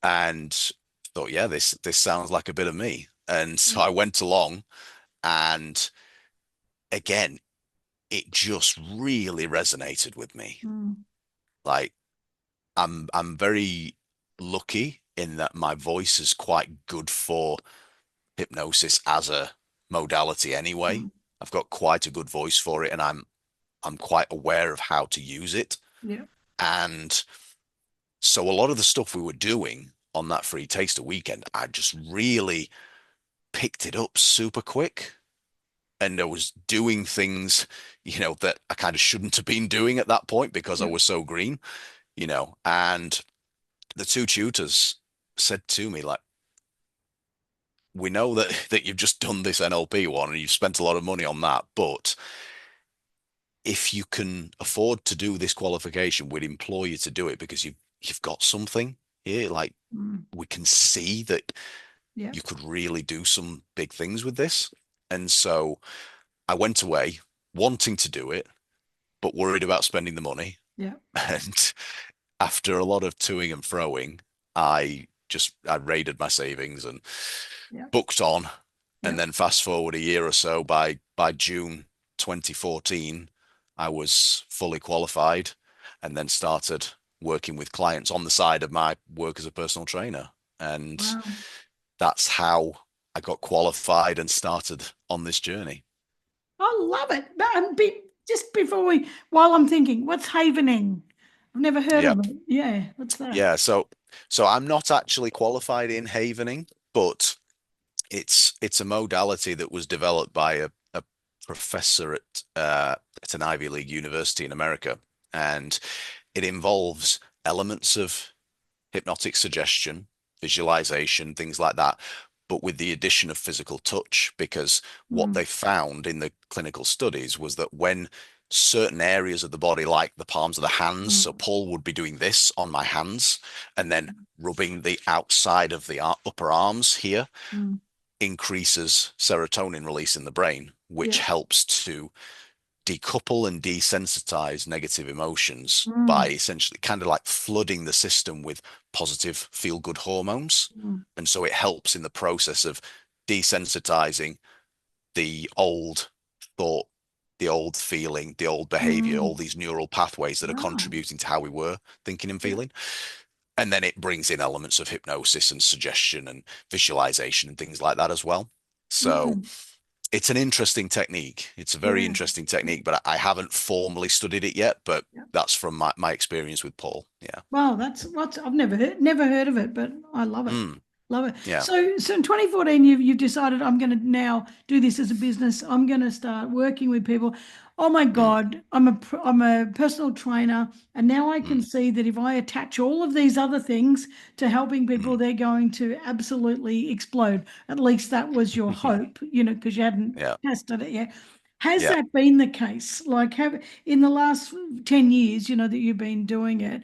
and thought, yeah, this sounds like a bit of me. And so I went along, and again, it just really resonated with me. Mm, Like I'm very lucky in that my voice is quite good for hypnosis as a modality anyway. mm, I've got quite a good voice for it, and I'm quite aware of how to use it. yeah. And so a lot of the stuff we were doing on that free taster weekend, I just really picked it up super quick. and I was doing things, that I kind of shouldn't have been doing at that point because I Yeah. was so green, and the two tutors said to me, like, we know that you've just done this NLP one and you've spent a lot of money on that, but if you can afford to do this qualification, we'd implore you to do it because you've got something here. Like, Mm. we can see that Yeah. you could really do some big things with this. And so I went away wanting to do it, but worried about spending the money. Yeah. And after a lot of toing and froing, I raided my savings and Yeah. booked on. Yeah. And then fast forward a year or so, by June 2014, I was fully qualified and then started working with clients on the side of my work as a personal trainer. And Wow. that's how I got qualified and started on this journey. I love it. But just before while I'm thinking, what's havening? I've never heard Yeah. of it. Yeah, what's that? Yeah. So I'm not actually qualified in havening, but it's a modality that was developed by a professor at an Ivy League university in America, and it involves elements of hypnotic suggestion, visualization, things like that, but with the addition of physical touch. Because what Mm, they found in the clinical studies was that when certain areas of the body, like the palms of the hands, so mm, Paul would be doing this on my hands and then rubbing the outside of the upper arms here, mm, increases serotonin release in the brain, which yeah. helps to decouple and desensitize negative emotions by Mm, essentially kind of like flooding the system with positive feel good hormones. mm, And so it helps in the process of desensitizing the old thought, the old feeling, the old behavior, all mm. these neural pathways that are Wow. contributing to how we were thinking and Yeah. feeling. And then it brings in elements of hypnosis and suggestion and visualization and things like that as well. So Mm, it's an interesting technique. It's a very yeah. interesting Yeah. technique, but I haven't formally studied it yet. But Yeah. that's from my experience with Paul. Yeah. Wow, that's what's I've never heard of it, but I love it. Mm, Love it. yeah. So in 2014, you've decided I'm going to now do this as a business. I'm going to start working with people. Oh my Mm, God, I'm a personal trainer, and now I can mm, see that if I attach all of these other things to helping people, mm. they're going to absolutely explode. At least that was your hope, because you hadn't Yeah. tested it yet. Has Yeah. that been the case? Like, have in the last 10 years, that you've been doing it,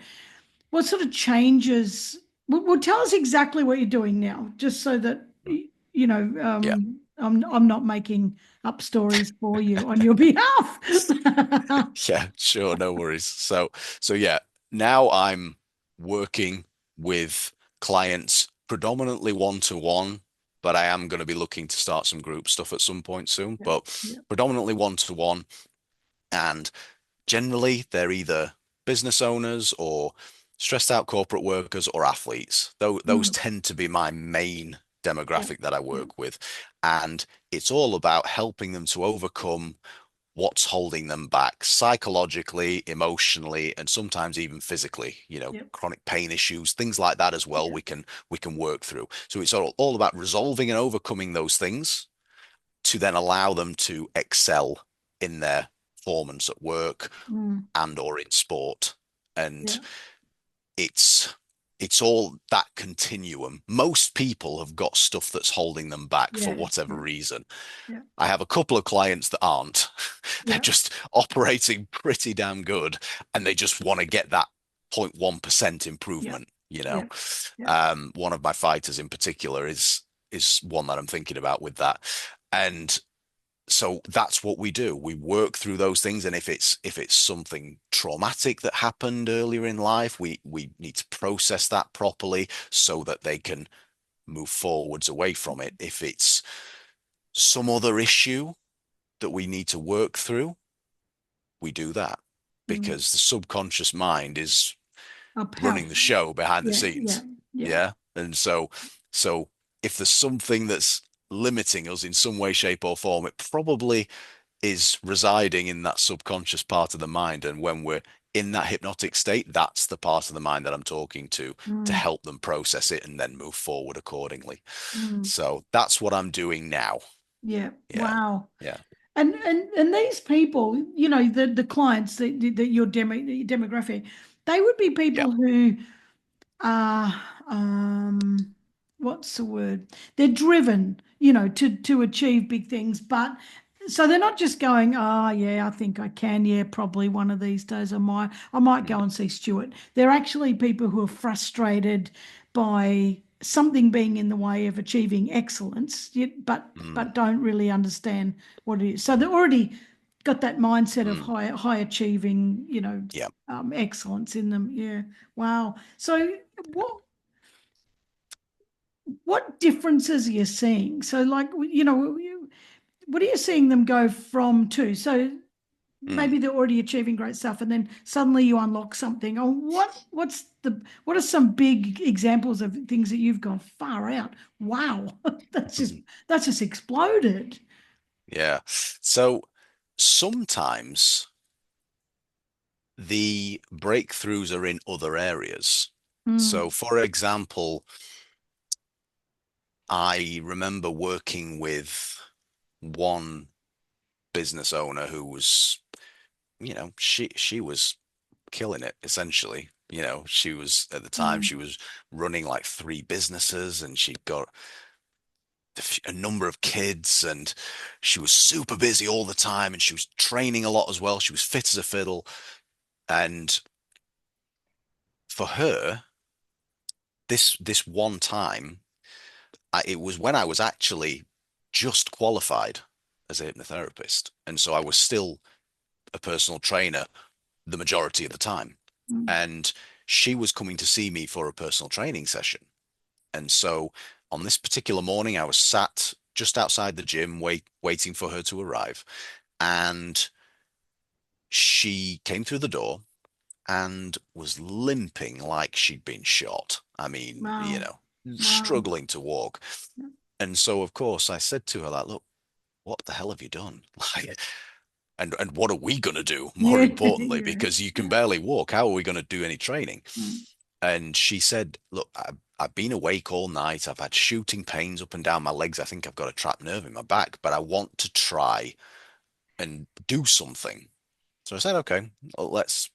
what sort of changes? Well, tell us exactly what you're doing now, just so that Yeah. I'm not making up stories for you on your behalf. Yeah. Sure. No worries. So yeah, now I'm working with clients predominantly one to one, but I am going to be looking to start some group stuff at some point soon, Yeah, but yeah, predominantly one to one. And generally, they're either business owners or stressed out corporate workers or athletes. Those mm, tend to be my main yeah, demographic that I yeah, work with. And it's all about helping them to overcome what's holding them back psychologically, emotionally, and sometimes even physically, yeah, chronic pain issues, things like that as well, yeah, we can work through. So it's all about resolving and overcoming those things to then allow them to excel in their performance at work mm, and or in sport. And yeah, it's all that continuum. Most people have got stuff that's holding them back for yeah, whatever yeah, reason. yeah, I have a couple of clients that aren't. They're yeah, just operating pretty damn good and they just want to get that 0.1% yeah, improvement, yeah, yeah, One of my fighters in particular is one that I'm thinking about with that. And so that's what we do. We work through those things, and if it's something traumatic that happened earlier in life, we need to process that properly so that they can move forwards away from it. If it's some other issue that we need to work through, we do that mm. because the subconscious mind is Are running the powerful. show behind the Yeah, yeah, scenes. yeah, Yeah. And so if there's something that's limiting us in some way, shape, or form, it probably is residing in that subconscious part of the mind. And when we're in that hypnotic state, that's the part of the mind that I'm talking to mm, help them process it and then move forward accordingly. mm, So that's what I'm doing now. yeah. Yeah. Wow. Yeah. And these people, the clients that your demographic, they would be Yeah. people who are what's the word? They're driven, to achieve big things, but so they're not just going, oh yeah, I think I can. Yeah, probably one of these days I might go Mm, and see Stuart. They're actually people who are frustrated by something being in the way of achieving excellence, but mm, don't really understand what it is. So they're already got that mindset of mm. high achieving, Yeah. excellence in them. Yeah. Wow. So what what differences are you seeing? So like, what are you seeing them go from to? So Mm. maybe they're already achieving great stuff and then suddenly you unlock something. Oh, what are some big examples of things that you've gone far out? Wow. That's just Mhm. that's just exploded. Yeah. So sometimes the breakthroughs are in other areas. So, Mm, for example, I remember working with one business owner who was, she was killing it essentially. She was at the time mm, she was running like three businesses and she'd got a number of kids and she was super busy all the time and she was training a lot as well. She was fit as a fiddle. And for her, this one time, it was when I was actually just qualified as a hypnotherapist, and so I was still a personal trainer the majority of the time. mm, And she was coming to see me for a personal training session. And so on this particular morning, I was sat just outside the gym, waiting for her to arrive. And she came through the door and was limping like she'd been shot. I mean, wow. Wow. struggling to walk. And so, of course, I said to her, like, look, what the hell have you done? Like, and what are we going to do, more Yeah. importantly, Yeah. because you can Yeah. barely walk. How are we going to do any training? Mm, And she said, look, I've been awake all night. I've had shooting pains up and down my legs. I think I've got a trapped nerve in my back, but I want to try and do something. So I said, okay, well, let's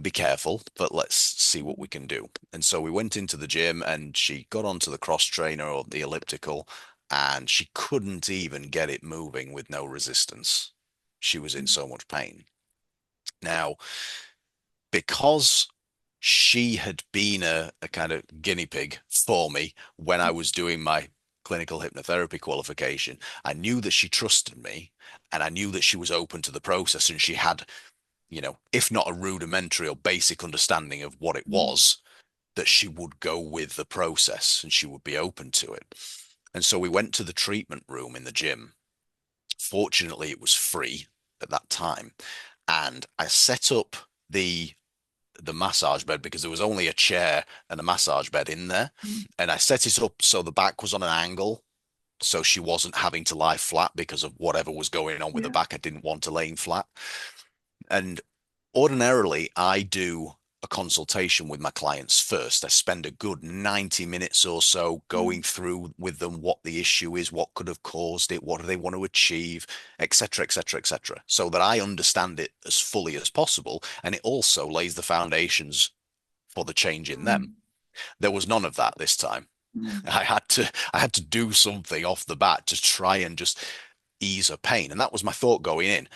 be careful, but let's see what we can do. And so we went into the gym and she got onto the cross trainer or the elliptical and she couldn't even get it moving with no resistance. She was in so much pain. Now, because she had been a kind of guinea pig for me when I was doing my clinical hypnotherapy qualification, I knew that she trusted me and I knew that she was open to the process and she had, if not a rudimentary or basic understanding of what it mm, was, that she would go with the process and she would be open to it. And so we went to the treatment room in the gym. Fortunately, it was free at that time. And I set up the massage bed because there was only a chair and a massage bed in there. mm. And I set it up so the back was on an angle. So she wasn't having to lie flat because of whatever was going on with the Yeah. back. I didn't want her laying flat. And ordinarily, I do a consultation with my clients first. I spend a good 90 minutes or so Mm, going through with them what the issue is, what could have caused it, what do they want to achieve, etc., etc., etc., so that I understand it as fully as possible. And it also lays the foundations for the change in them. mm, There was none of that this time. mm, I had to do something off the bat to try and just ease her pain. And that was my thought going in.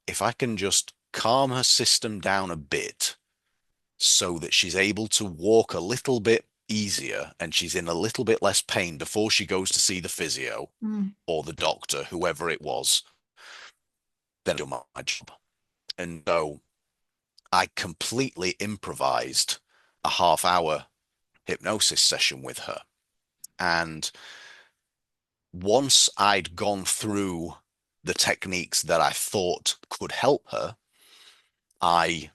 If I can just calm her system down a bit so that she's able to walk a little bit easier and she's in a little bit less pain before she goes to see the physio mm, or the doctor, whoever it was, then I do my job. And so I completely improvised a half-hour hypnosis session with her. And once I'd gone through the techniques that I thought could help her, I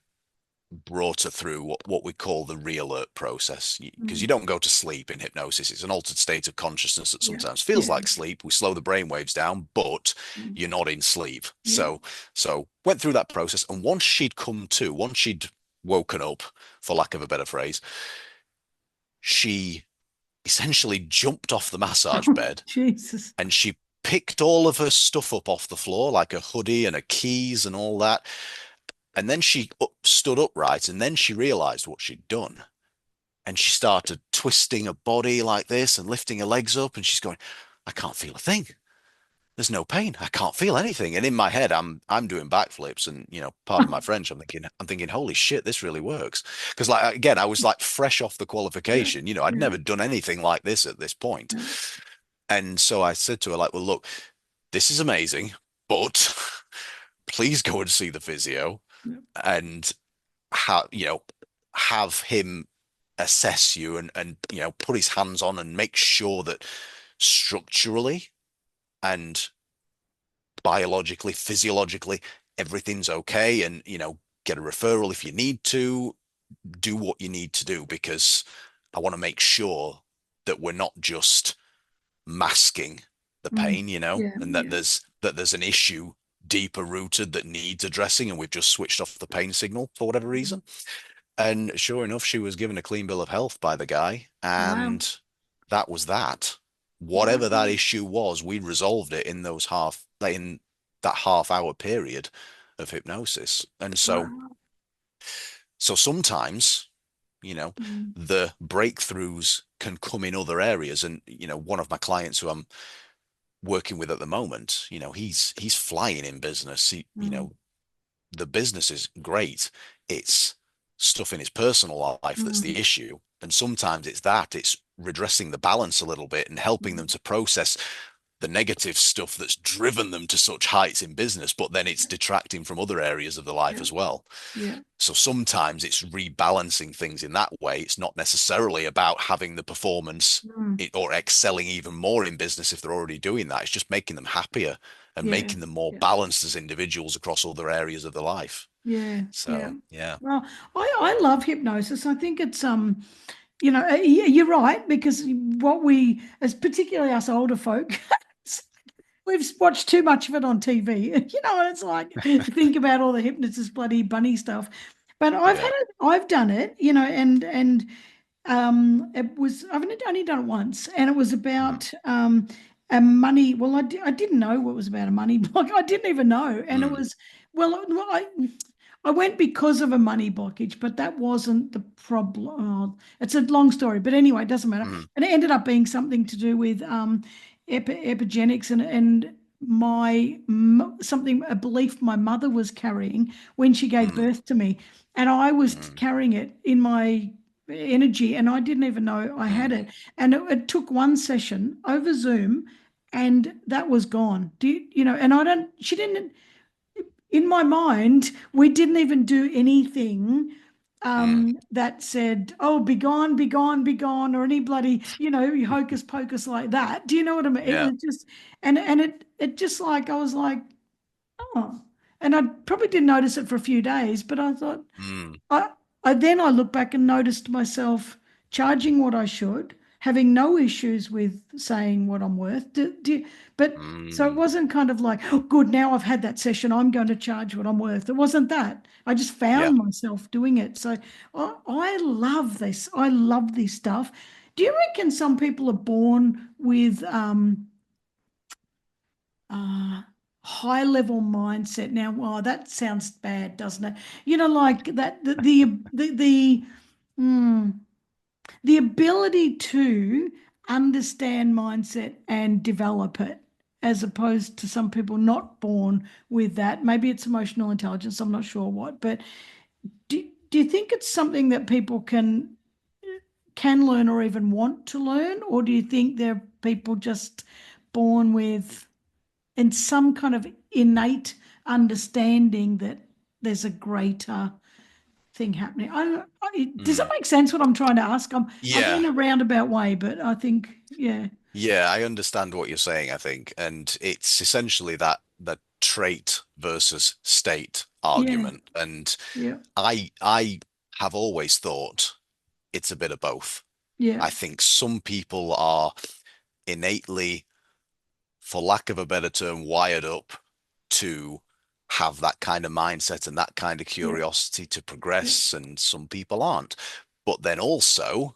brought her through what we call the re-alert process. Because you mm. don't go to sleep in hypnosis. It's an altered state of consciousness that Yeah. sometimes feels Yeah. like sleep. We slow the brain waves down, but Mm, you're not in sleep. yeah. So went through that process. And once she'd woken up, for lack of a better phrase, she essentially jumped off the massage bed Jesus. and she picked all of her stuff up off the floor, like her hoodie and her keys and all that. And then she stood upright, and then she realized what she'd done. And she started twisting her body like this and lifting her legs up. And she's going, I can't feel a thing. There's no pain. I can't feel anything. And in my head, I'm doing backflips, and pardon my French, I'm thinking, holy shit, this really works. Because like again, I was like fresh off the Yeah. qualification. I'd Yeah. never done anything like this at this point. Yeah. And so I said to her, like, well, look, this is amazing, but please go and see the physio Yeah. and have him assess you and put his hands on and make sure that structurally and biologically, physiologically, everything's okay, and get a referral if you need to, do what you need to do, because I want to make sure that we're not just masking the Mm. pain, Yeah. and that Yeah. there's an issue deeper rooted that needs addressing, and we've just switched off the pain signal for whatever Mm. reason. And sure enough, she was given a clean bill of health by the guy, Wow. and that was that. Whatever that Wow. issue was, we resolved it in that half hour period of hypnosis. And Wow. so sometimes, Mm. the breakthroughs can come in other areas. And one of my clients who I'm working with at the moment, he's flying in business. Mm. The business is great. It's stuff in his personal life that's the Mm. issue. And sometimes it's redressing the balance a little bit and helping them Mm. to process the negative stuff that's driven them to such heights in business, but then it's detracting from other areas of the life Yeah. as well. Yeah. So sometimes it's rebalancing things in that way. It's not necessarily about having the performance Mm. or excelling even more in business if they're already doing that. It's just making them happier and Yeah. making them more Yeah. balanced as individuals across other areas of their life. Yeah. Yeah. So, yeah. Well, I love hypnosis. I think it's you're right, because what we, as particularly us older folk, we've watched too much of it on TV. It's like, think about all the hypnotist bloody bunny stuff. But Yeah. I've done it, and it was, I've only done it once, and it was Mm, about a money. Well, I didn't know what was about a money block. I didn't even know, and it mm, was I went because of a money blockage, but that wasn't the problem. Oh, it's a long story, but anyway, it doesn't matter. mm, And it ended up being something to do with epigenetics and something, a belief my mother was carrying when she gave mm, birth to me, and I was mm, carrying it in my energy, and I didn't even know I had mm, it. And it took one session over Zoom, and that was gone. And I don't, she didn't, in my mind, we didn't even do anything mm. that said, "Oh, be gone, be gone, be gone," or any bloody, hocus pocus like that. Do you know what I mean? It Yeah. was just, and it just like, I was like, oh, and I probably didn't notice it for a few days, but I thought, Mm, I, I look back and noticed myself charging what I should, having no issues with saying what I'm worth. But so it mm. wasn't kind of like, oh, good, now I've had that session, I'm going to charge what I'm worth. It wasn't that. I just Yeah. found myself doing it. So I love this. I love this stuff. Do you reckon some people are born with uh, high level mindset? Now, well, that sounds bad, doesn't it? Like that, mm, the ability to understand mindset and develop it, as opposed to some people not born with that. Maybe it's emotional intelligence, I'm not sure what, but do you think it's something that people can learn or even want to learn? Or do you think they're people just born with and some kind of innate understanding that there's a greater thing happening? Does that Mm. make sense what I'm trying to ask? I'm Yeah. in a roundabout way, but I think, yeah, Yeah, I understand what you're saying, I think. And it's essentially that trait versus state yeah, argument. And yeah, I have always thought it's a bit of both. yeah, I think some people are innately, for lack of a better term, wired up to have that kind of mindset and that kind of yeah, curiosity to yeah, progress, and some people aren't. But then also,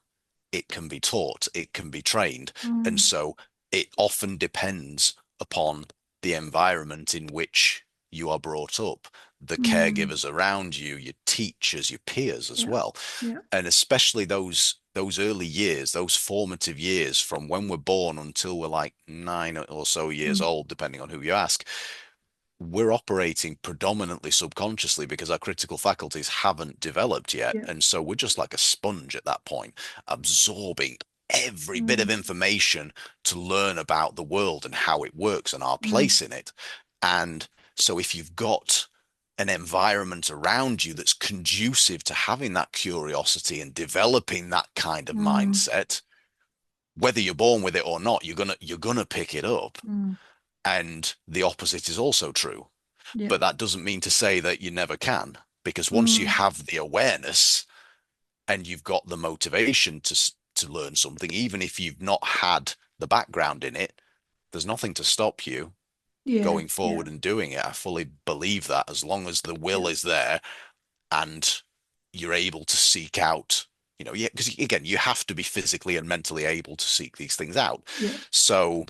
it can be taught, it can be trained. And mm, so it often depends upon the environment in which you are brought up, the Mm. caregivers around you, your teachers, your peers as Yeah. well. Yeah. And especially those early years, those formative years from when we're born until we're like 9 or so years Mm. old, depending on who you ask, we're operating predominantly subconsciously because our critical faculties haven't developed yet. Yeah. And so we're just like a sponge at that point, absorbing every bit of Mm. information to learn about the world and how it works and our Mm. place in it. And so if you've got an environment around you that's conducive to having that curiosity and developing that kind of Mm. mindset, whether you're born with it or not, you're gonna pick it up. Mm. And the opposite is also true. Yeah. But that doesn't mean to say that you never can, because once you Mm. have the awareness and you've got the motivation to learn something, even if you've not had the background in it, there's nothing to stop you Yeah. going Yeah. forward and doing it. I fully believe that as long as the will Yeah. is there and you're able to seek out, yeah, because again, you have to be physically and mentally able to seek these things out. Yeah. So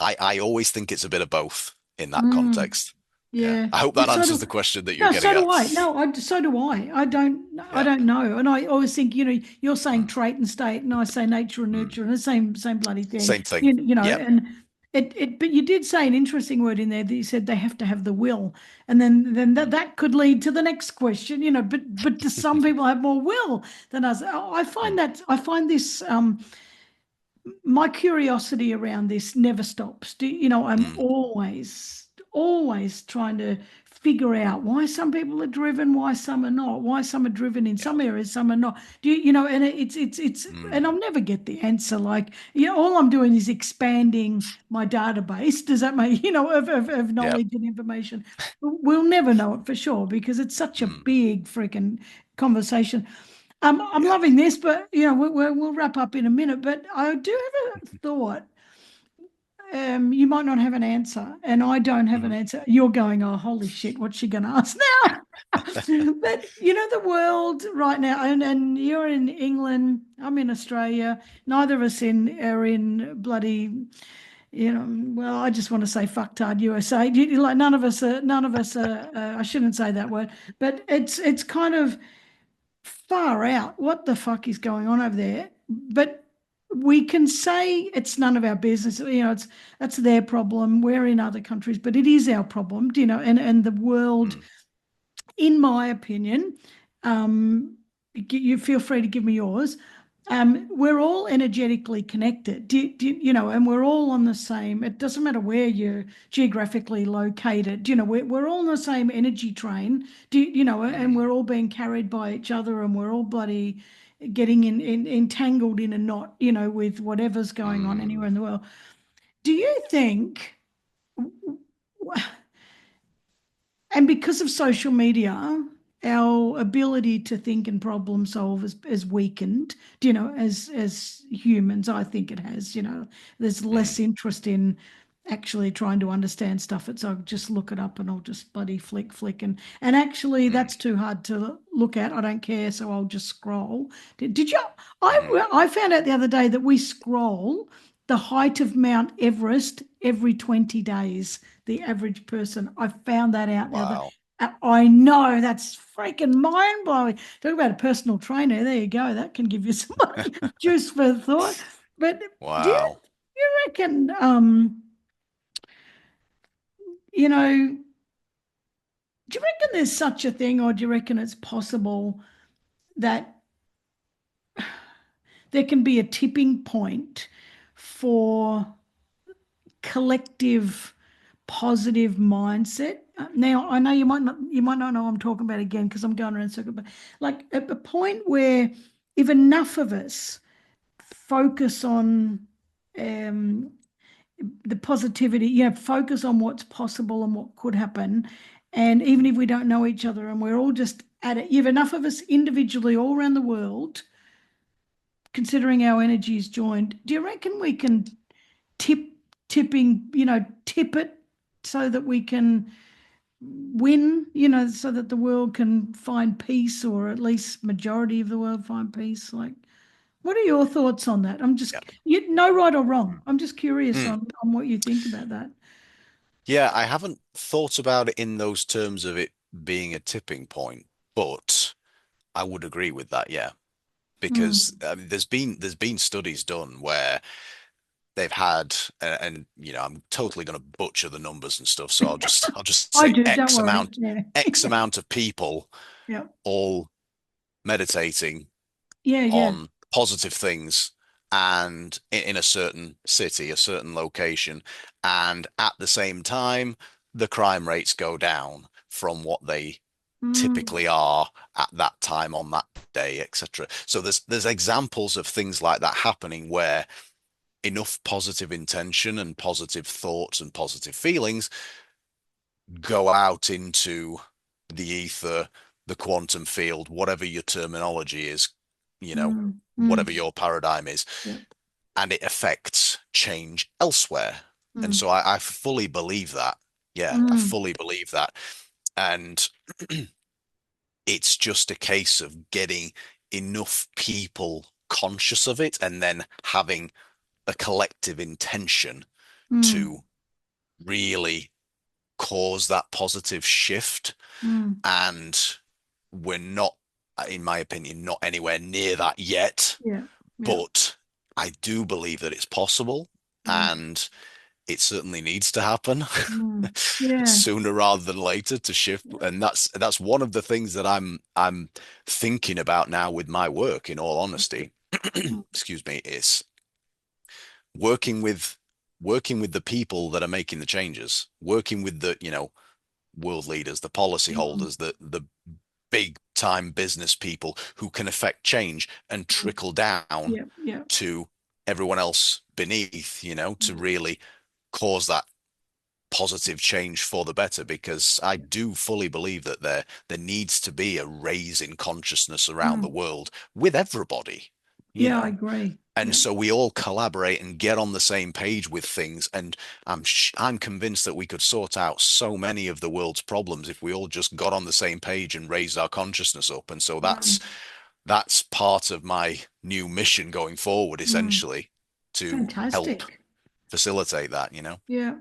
I always think it's a bit of both in that Mm. context. Yeah. Yeah. I hope Well, that so answers the do question that you're no, so getting do at. I. No, so do I. I Yeah. don't know. And I always think, you're saying Mm, trait and state, and I say nature and mm. nurture, and the same bloody thing. Same thing. Yep. And but you did say an interesting word in there that you said they have to have the will. And then Mm, that could lead to the next question, but do some people have more will than us? mm, I find this my curiosity around this never stops. I'm mm. always trying to figure out why some people are driven, why some are not, why some are driven in Yeah. some areas, some are not. And and I'll Mm. never get the answer. Like, all I'm doing is expanding my database. Does that make, of Yep. knowledge and information? We'll never know it for sure because it's such a Mm. big freaking conversation. I'm Yeah. loving this, but we'll wrap up in a minute. But I do have a thought. You might not have an answer, and I don't have an Mhm. answer. You're going, oh, holy shit, what's she going to ask now? But the world right now, and you're in England, I'm in Australia. Neither of us are in bloody, well, I just want to say fucktard USA. Like none of us are. I shouldn't say that word, but it's kind of far out. What the fuck is going on over there? But we can say it's none of our business. That's their problem. We're in other countries, but it is our problem. And the world, Mm. in my opinion, um, you feel free to give me yours. We're all energetically connected, and we're all on the same. It doesn't matter where you're geographically located. We're all on the same energy train. And Mm. we're all being carried by each other, and we're all bloody getting entangled in a knot. With whatever's going on Mm. anywhere in the world. Do you think? And because of social media, our ability to think and problem solve is weakened, as humans, I think it has, there's less Mm. interest in actually trying to understand stuff. It's I'll just look it up and I'll just bloody flick. And actually Mm. that's too hard to look at. I don't care, so I'll just scroll. Did you Mm. I found out the other day that we scroll the height of Mount Everest every 20 days, the average person. I found that out the other. Wow. I know that's freaking mind blowing. Talk about a personal trainer. There you go. That can give you some juice for thought. But do Wow. you reckon, you know, do you reckon there's such a thing, or do you reckon it's possible that there can be a tipping point for collective positive mindset? Now, I know you might not know what I'm talking about again because I'm going around in circles, but like at the point where if enough of us focus on um, the positivity, focus on what's possible and what could happen, and even if we don't know each other and we're all just at it, if enough of us individually all around the world, considering our energies joined, do you reckon we can tip tip it so that we can win, so that the world can find peace, or at least majority of the world find peace? Like, What are your thoughts on that? I'm Yeah. just, no right or wrong. I'm just curious Mm. on what you think about that. Yeah, I haven't thought about it in those terms of it being a tipping point, but I would agree with that, yeah. Because Mm. there's been studies done where they've had and I'm totally going to butcher the numbers and stuff, so I'll just I say do, don't worry. Yeah. X amount of people Yeah. all meditating Yeah, yeah. on positive things and in a certain city, a certain location, and at the same time, the crime rates go down from what they Mm, typically are at that time on that day, etc. So there's examples of things like that happening where enough positive intention and positive thoughts and positive feelings go out into the ether, the quantum field, whatever your terminology is, you know, mm, whatever mm. your paradigm is, Yeah. and it affects change elsewhere. And Mm, so I fully believe that. Yeah, I mm. fully believe that. And it's just a case of getting enough people conscious of it and then having a collective intention Mm, to really cause that positive shift. mm. And we're not, in my opinion, not anywhere near that yet. Yeah. Yeah. But I do believe that it's possible, Mm, and it certainly needs to happen mm. Yeah. sooner rather than later to shift. And that's one of the things that I'm thinking about now with my work, in all honesty. Mm, Excuse me, is working with working with the people that are making the changes, working with the, world leaders, the mm, policyholders, the big time business people who can affect change and mm. trickle down Yeah. Yeah. to everyone else beneath, to Mm, really cause that positive change for the better. Because I yeah. do fully believe that there needs to be a raise in consciousness around the Mm. world with everybody, you Yeah, I know. agree. And Yeah. so we all collaborate and get on the same page with things. And I'm convinced that we could sort out so many of the world's problems if we all just got on the same page and raised our consciousness up. And so that's Mm, that's part of my new mission going forward, mm. essentially, to help Fantastic. facilitate that. Yeah.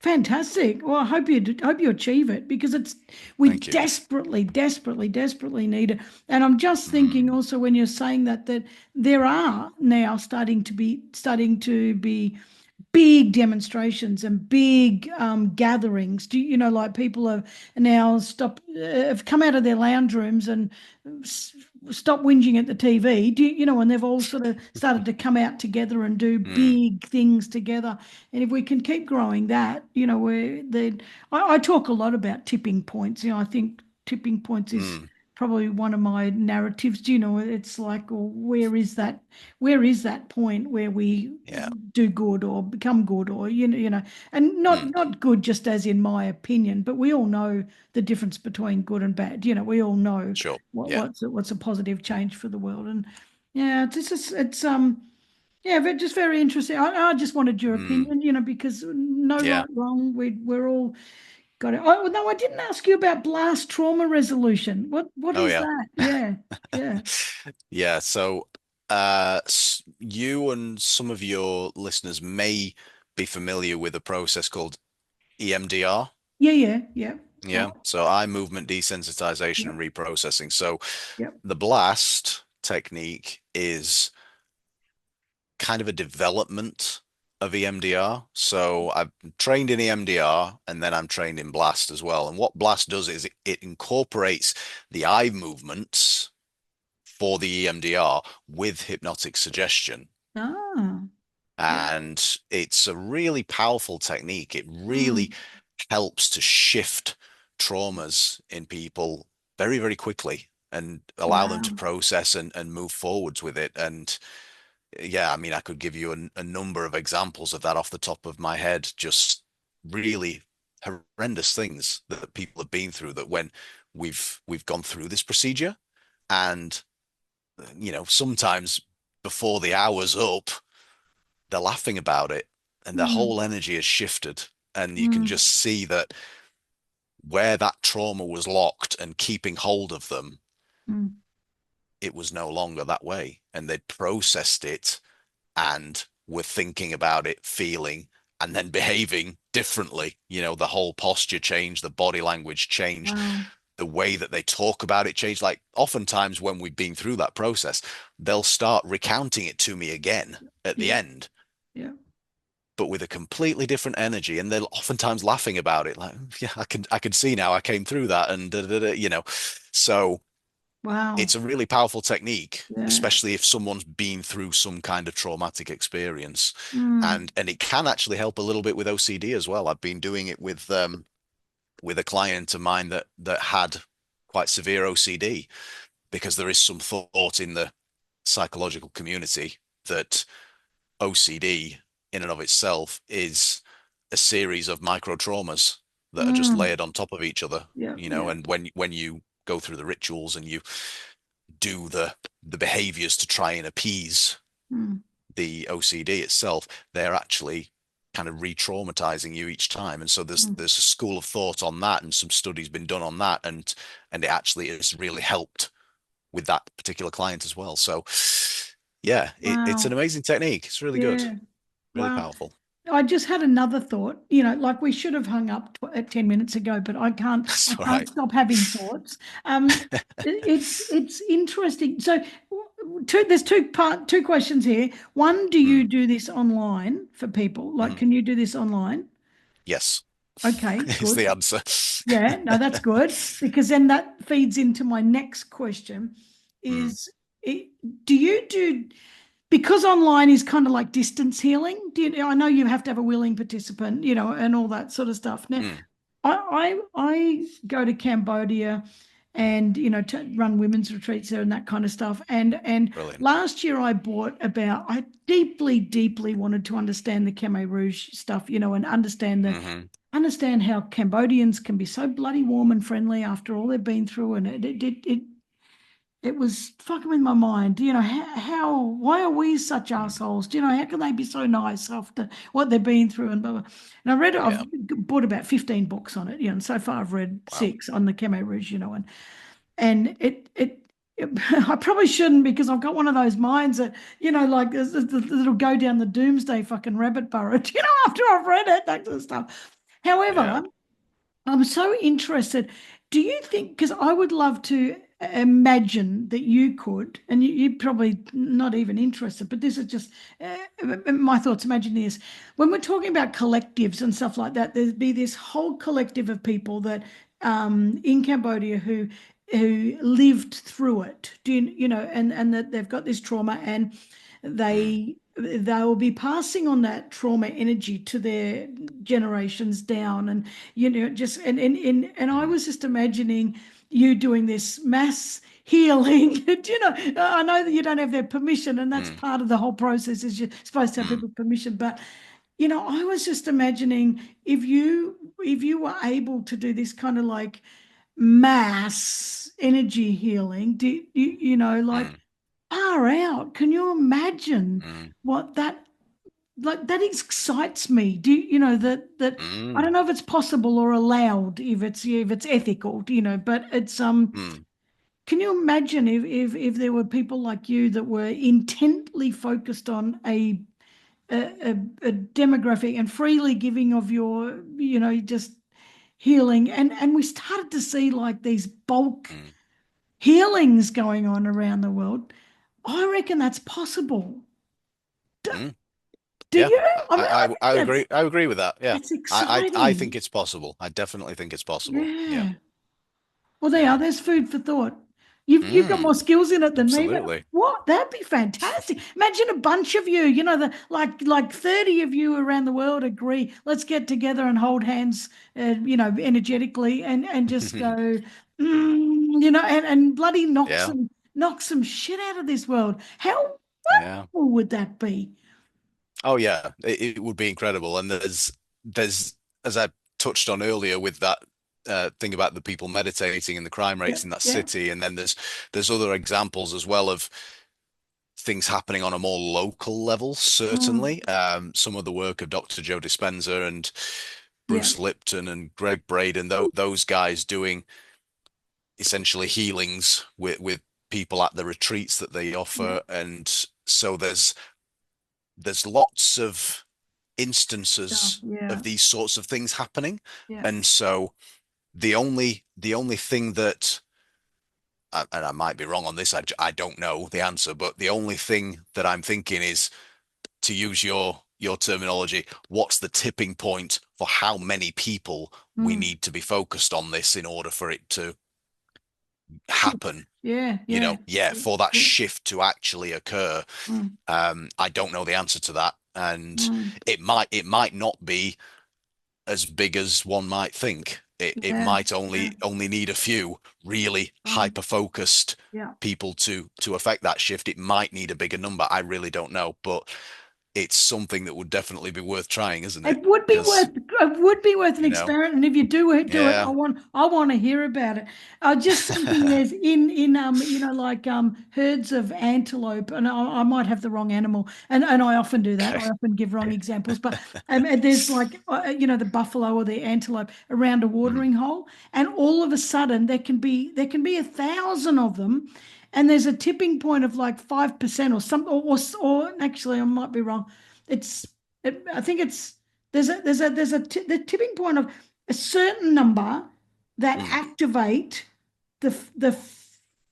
Fantastic. Well, I hope hope you achieve it because we Thank you. desperately, desperately, desperately need it. And I'm just thinking Mm, also when you're saying that there are now starting to be big demonstrations and big gatherings. Do you know, like people have now have come out of their lounge rooms and s- stop whinging at the TV. And they've all sort of started to come out together and do mm, big things together. And if we can keep growing that, where I talk a lot about tipping points. I think tipping points is mm, probably one of my narratives. It's like, well, where is that point where we yeah. do good or become good, or and not Mm, not good just as in my opinion, but we all know the difference between good and bad. We all know sure. Yeah. what's a positive change for the world. And yeah, it's yeah, but just very interesting. I just wanted your Mm, opinion, because no yeah. right, wrong. We're all got it. Oh no, I didn't ask you about blast trauma resolution. What Oh is yeah. that? Yeah, yeah, Yeah, so you and some of your listeners may be familiar with a process called EMDR. yeah, yeah, yeah. Yeah, Oh, so eye movement desensitization yeah, and reprocessing. So yeah. the blast technique is kind of a development of EMDR. So I've trained in EMDR and then I'm trained in blast as well. And what blast does is it incorporates the eye movements for the EMDR with hypnotic suggestion. Ah, yeah. And it's a really powerful technique. It really Mm, helps to shift traumas in people very, very quickly and allow them to wow. process and move forwards with it. And yeah, I mean, I could give you a number of examples of that off the top of my head, just really horrendous things that people have been through that when we've gone through this procedure and sometimes before the hour's up, they're laughing about it and their Mm, whole energy has shifted. And you can mm, just see that where that trauma was locked and keeping hold of them, mm. it was no longer that way, and they'd processed it and were thinking about it, feeling, and then behaving differently. The whole posture changed, the body language changed, Wow. the way that they talk about it changed. Like oftentimes when we've been through that process, they'll start recounting it to me again at the Yeah. end, Yeah. but with a completely different energy. And they're oftentimes laughing about it, like, yeah, I can see now I came through that, and da, da, da, So Wow. it's a really powerful technique, Yeah. especially if someone's been through some kind of traumatic experience. Mm. And it can actually help a little bit with OCD as well. I've been doing it with a client of mine that had quite severe OCD, because there is some thought in the psychological community that OCD in and of itself is a series of micro traumas that are just Mm. layered on top of each other, Yeah. Yeah. and when you go through the rituals and you do the behaviors to try and appease Mm. the OCD itself, they're actually kind of re-traumatizing you each time. And so there's Mm. there's a school of thought on that, and some studies been done on that, and it actually has really helped with that particular client as well. So yeah, it's an Wow. amazing technique. It's really good, Yeah. really Wow. powerful. I just had another thought, like we should have hung up at 10 minutes ago, but I can't I That's all can't right. stop having thoughts. It's interesting. So there's two questions here. One, do you Mm, do this online for people? Like, mhm. can you do this online? Yes, Okay, is good. the answer. Yeah, no, that's good because then that feeds into my next question Mm, is it, do you do because online is kind of like distance healing. I know you have to have a willing participant, and all that sort of stuff. Now, mm, I go to Cambodia and to run women's retreats there and that kind of stuff. And brilliant. last year I bought about I deeply, deeply wanted to understand the Khmer Rouge stuff, and Hmm. understand how Cambodians can be so bloody warm and friendly after all they've been through. And it was fucking with my mind. Why are we such Mm, assholes? How can they be so nice after what they've been through and blah, blah. And I've yeah. bought about 15 books on it, and so far I've read Wow. 6 on the Khmer Rouge, and I probably shouldn't because I've got one of those minds that, like it'll go down the doomsday fucking rabbit burrow, after I've read it, that sort of stuff. Yeah. However, I'm so interested. Do you think, because I would love to imagine that you could, and you're probably not even interested, but this is just my thoughts. Imagine this. When we're talking about collectives and stuff like that, there'd be this whole collective of people that in Cambodia who lived through it. And that they've got this trauma and Mm, they will be passing on that trauma energy to their generations down and just and I mm, was just imagining you doing this mass healing. I know that you don't have their permission, and that's mm, part of the whole process is you're supposed to have mm, people's permission, but I was just imagining if you were able to do this kind of like mass energy healing, like mm, far out. Can you imagine mm, what that like that excites me. That I mm, don't know if it's possible or allowed, if it's ethical, but it's mm, can you imagine if there were people like you that were intently focused on a demographic and freely giving of your, just healing, and we started to see like these bulk mm, healings going on around the world. I reckon that's possible. Do, mm. do Yeah, you? I I think I that's agree. I agree with that. Yeah, that's I think exciting. it's possible. I definitely think it's possible. Yeah, Yeah. Well, there you yeah. are. There's food for thought. You've got more Mm, skills in it than me, but absolutely. what? That'd be fantastic. Imagine a bunch of you, the like 30 of you around the world agree. Let's get together and hold hands, energetically and just go, and bloody Yeah, knock some shit out of this world. How yeah. cool would that be? Oh yeah, it would be incredible. And there's as I touched on earlier with that thing about the people meditating and the crime Yeah, rates in that yeah, city, and then there's other examples as well of things happening on a more local level. mm, Certainly, some of the work of Dr. Joe Dispenza and yeah, Bruce Lipton and Greg Braden, those guys doing essentially healings with people at the retreats that they Yeah. offer, and so there's lots of Stuff. instances Yeah. of these sorts of things happening. Yeah. And so the only thing that, and I might be wrong on this, I don't know the answer, but the only thing that I'm thinking is, to use your terminology, what's the tipping point for how many people we Mm. need to be focused on this in order for it to Shift. happen? Yeah. You Yeah. know, yeah, Yeah. for that Yeah. shift to actually occur. Mm. I don't know the answer to that, and Mm. it might not be as big as one might think. It Yeah. might Yeah. only need a few really Mm. hyper focused Yeah. people to affect that shift. It might need a bigger number. I really don't know, but it's something that would definitely be worth trying, isn't it? Because, It would be worth an you know, experiment. And if you do it, yeah. I want to hear about it. I just thinking there's in like herds of antelope, and I might have the wrong animal, and I often do that. I Okay. often give wrong examples, but and there's like the buffalo or the antelope around a Mm, watering hole, and all of a sudden there can be 1,000 of them, and there's a tipping point of like 5% or something, or actually I might be wrong. It's I think it's the tipping point of a certain number that mm, activate the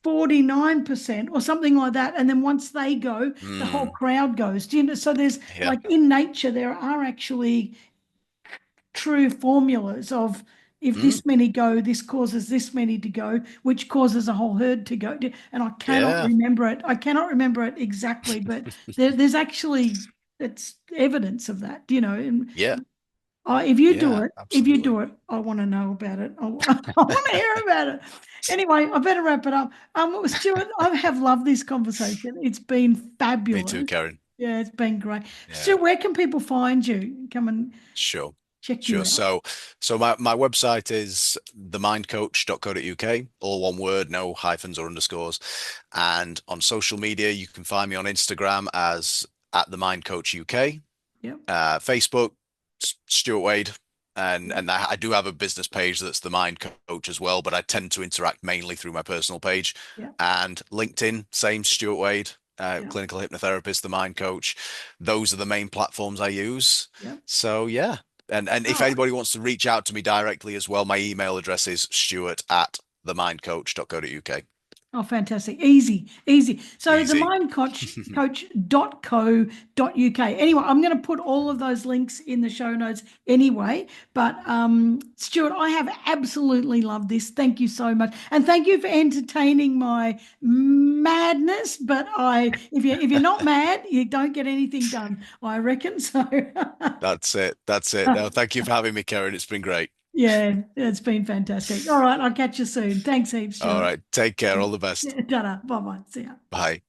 49% or something like that, and then once they go, the whole mm. crowd goes. Do you know? So there's Yeah. like in nature there are actually true formulas of if Mm, this many go, this causes this many to go, which causes a whole herd to go. And I cannot yeah. remember it. I cannot remember it exactly, but there's actually it's evidence of that, and Yeah. if Yeah. you Absolutely. do it, I want to know about it. I want to hear about it. Anyway, I better wrap it up. Stuart, I have loved this conversation. It's been Me too, fabulous. Karen. Yeah, it's been great. Yeah. Stuart, where can people find you? Come and Sure. check you Sure. out. So my website is themindcoach.co.uk, all one word, no hyphens or underscores. And on social media, you can find me on Instagram as at the Mind Coach UK, Yep. Facebook, Stuart Wade, and Yep. and I do have a business page that's the Mind Coach as well, but I tend to interact mainly through my personal page. Yep. And LinkedIn, same Stuart Wade, Yep. clinical hypnotherapist, the Mind Coach. Those are the main platforms I use. Yep. So yeah. And if All right. anybody wants to reach out to me directly as well, my email address is stuart@themindcoach.co.uk. Oh, fantastic. Easy, easy. So the Easy. mindcoach.co.uk. Anyway, I'm going to put all of those links in the show notes anyway. But Stuart, I have absolutely loved this. Thank you so much. And thank you for entertaining my madness. But if you're not mad, you don't get anything done, I reckon. So That's it. That's it. No, thank you for having me, Karen. It's been great. yeah, it's been fantastic. All right, I'll catch you soon. Thanks heaps, All Stuart. right. Take care. All the best. Ta-da. Bye-bye. See ya. Bye.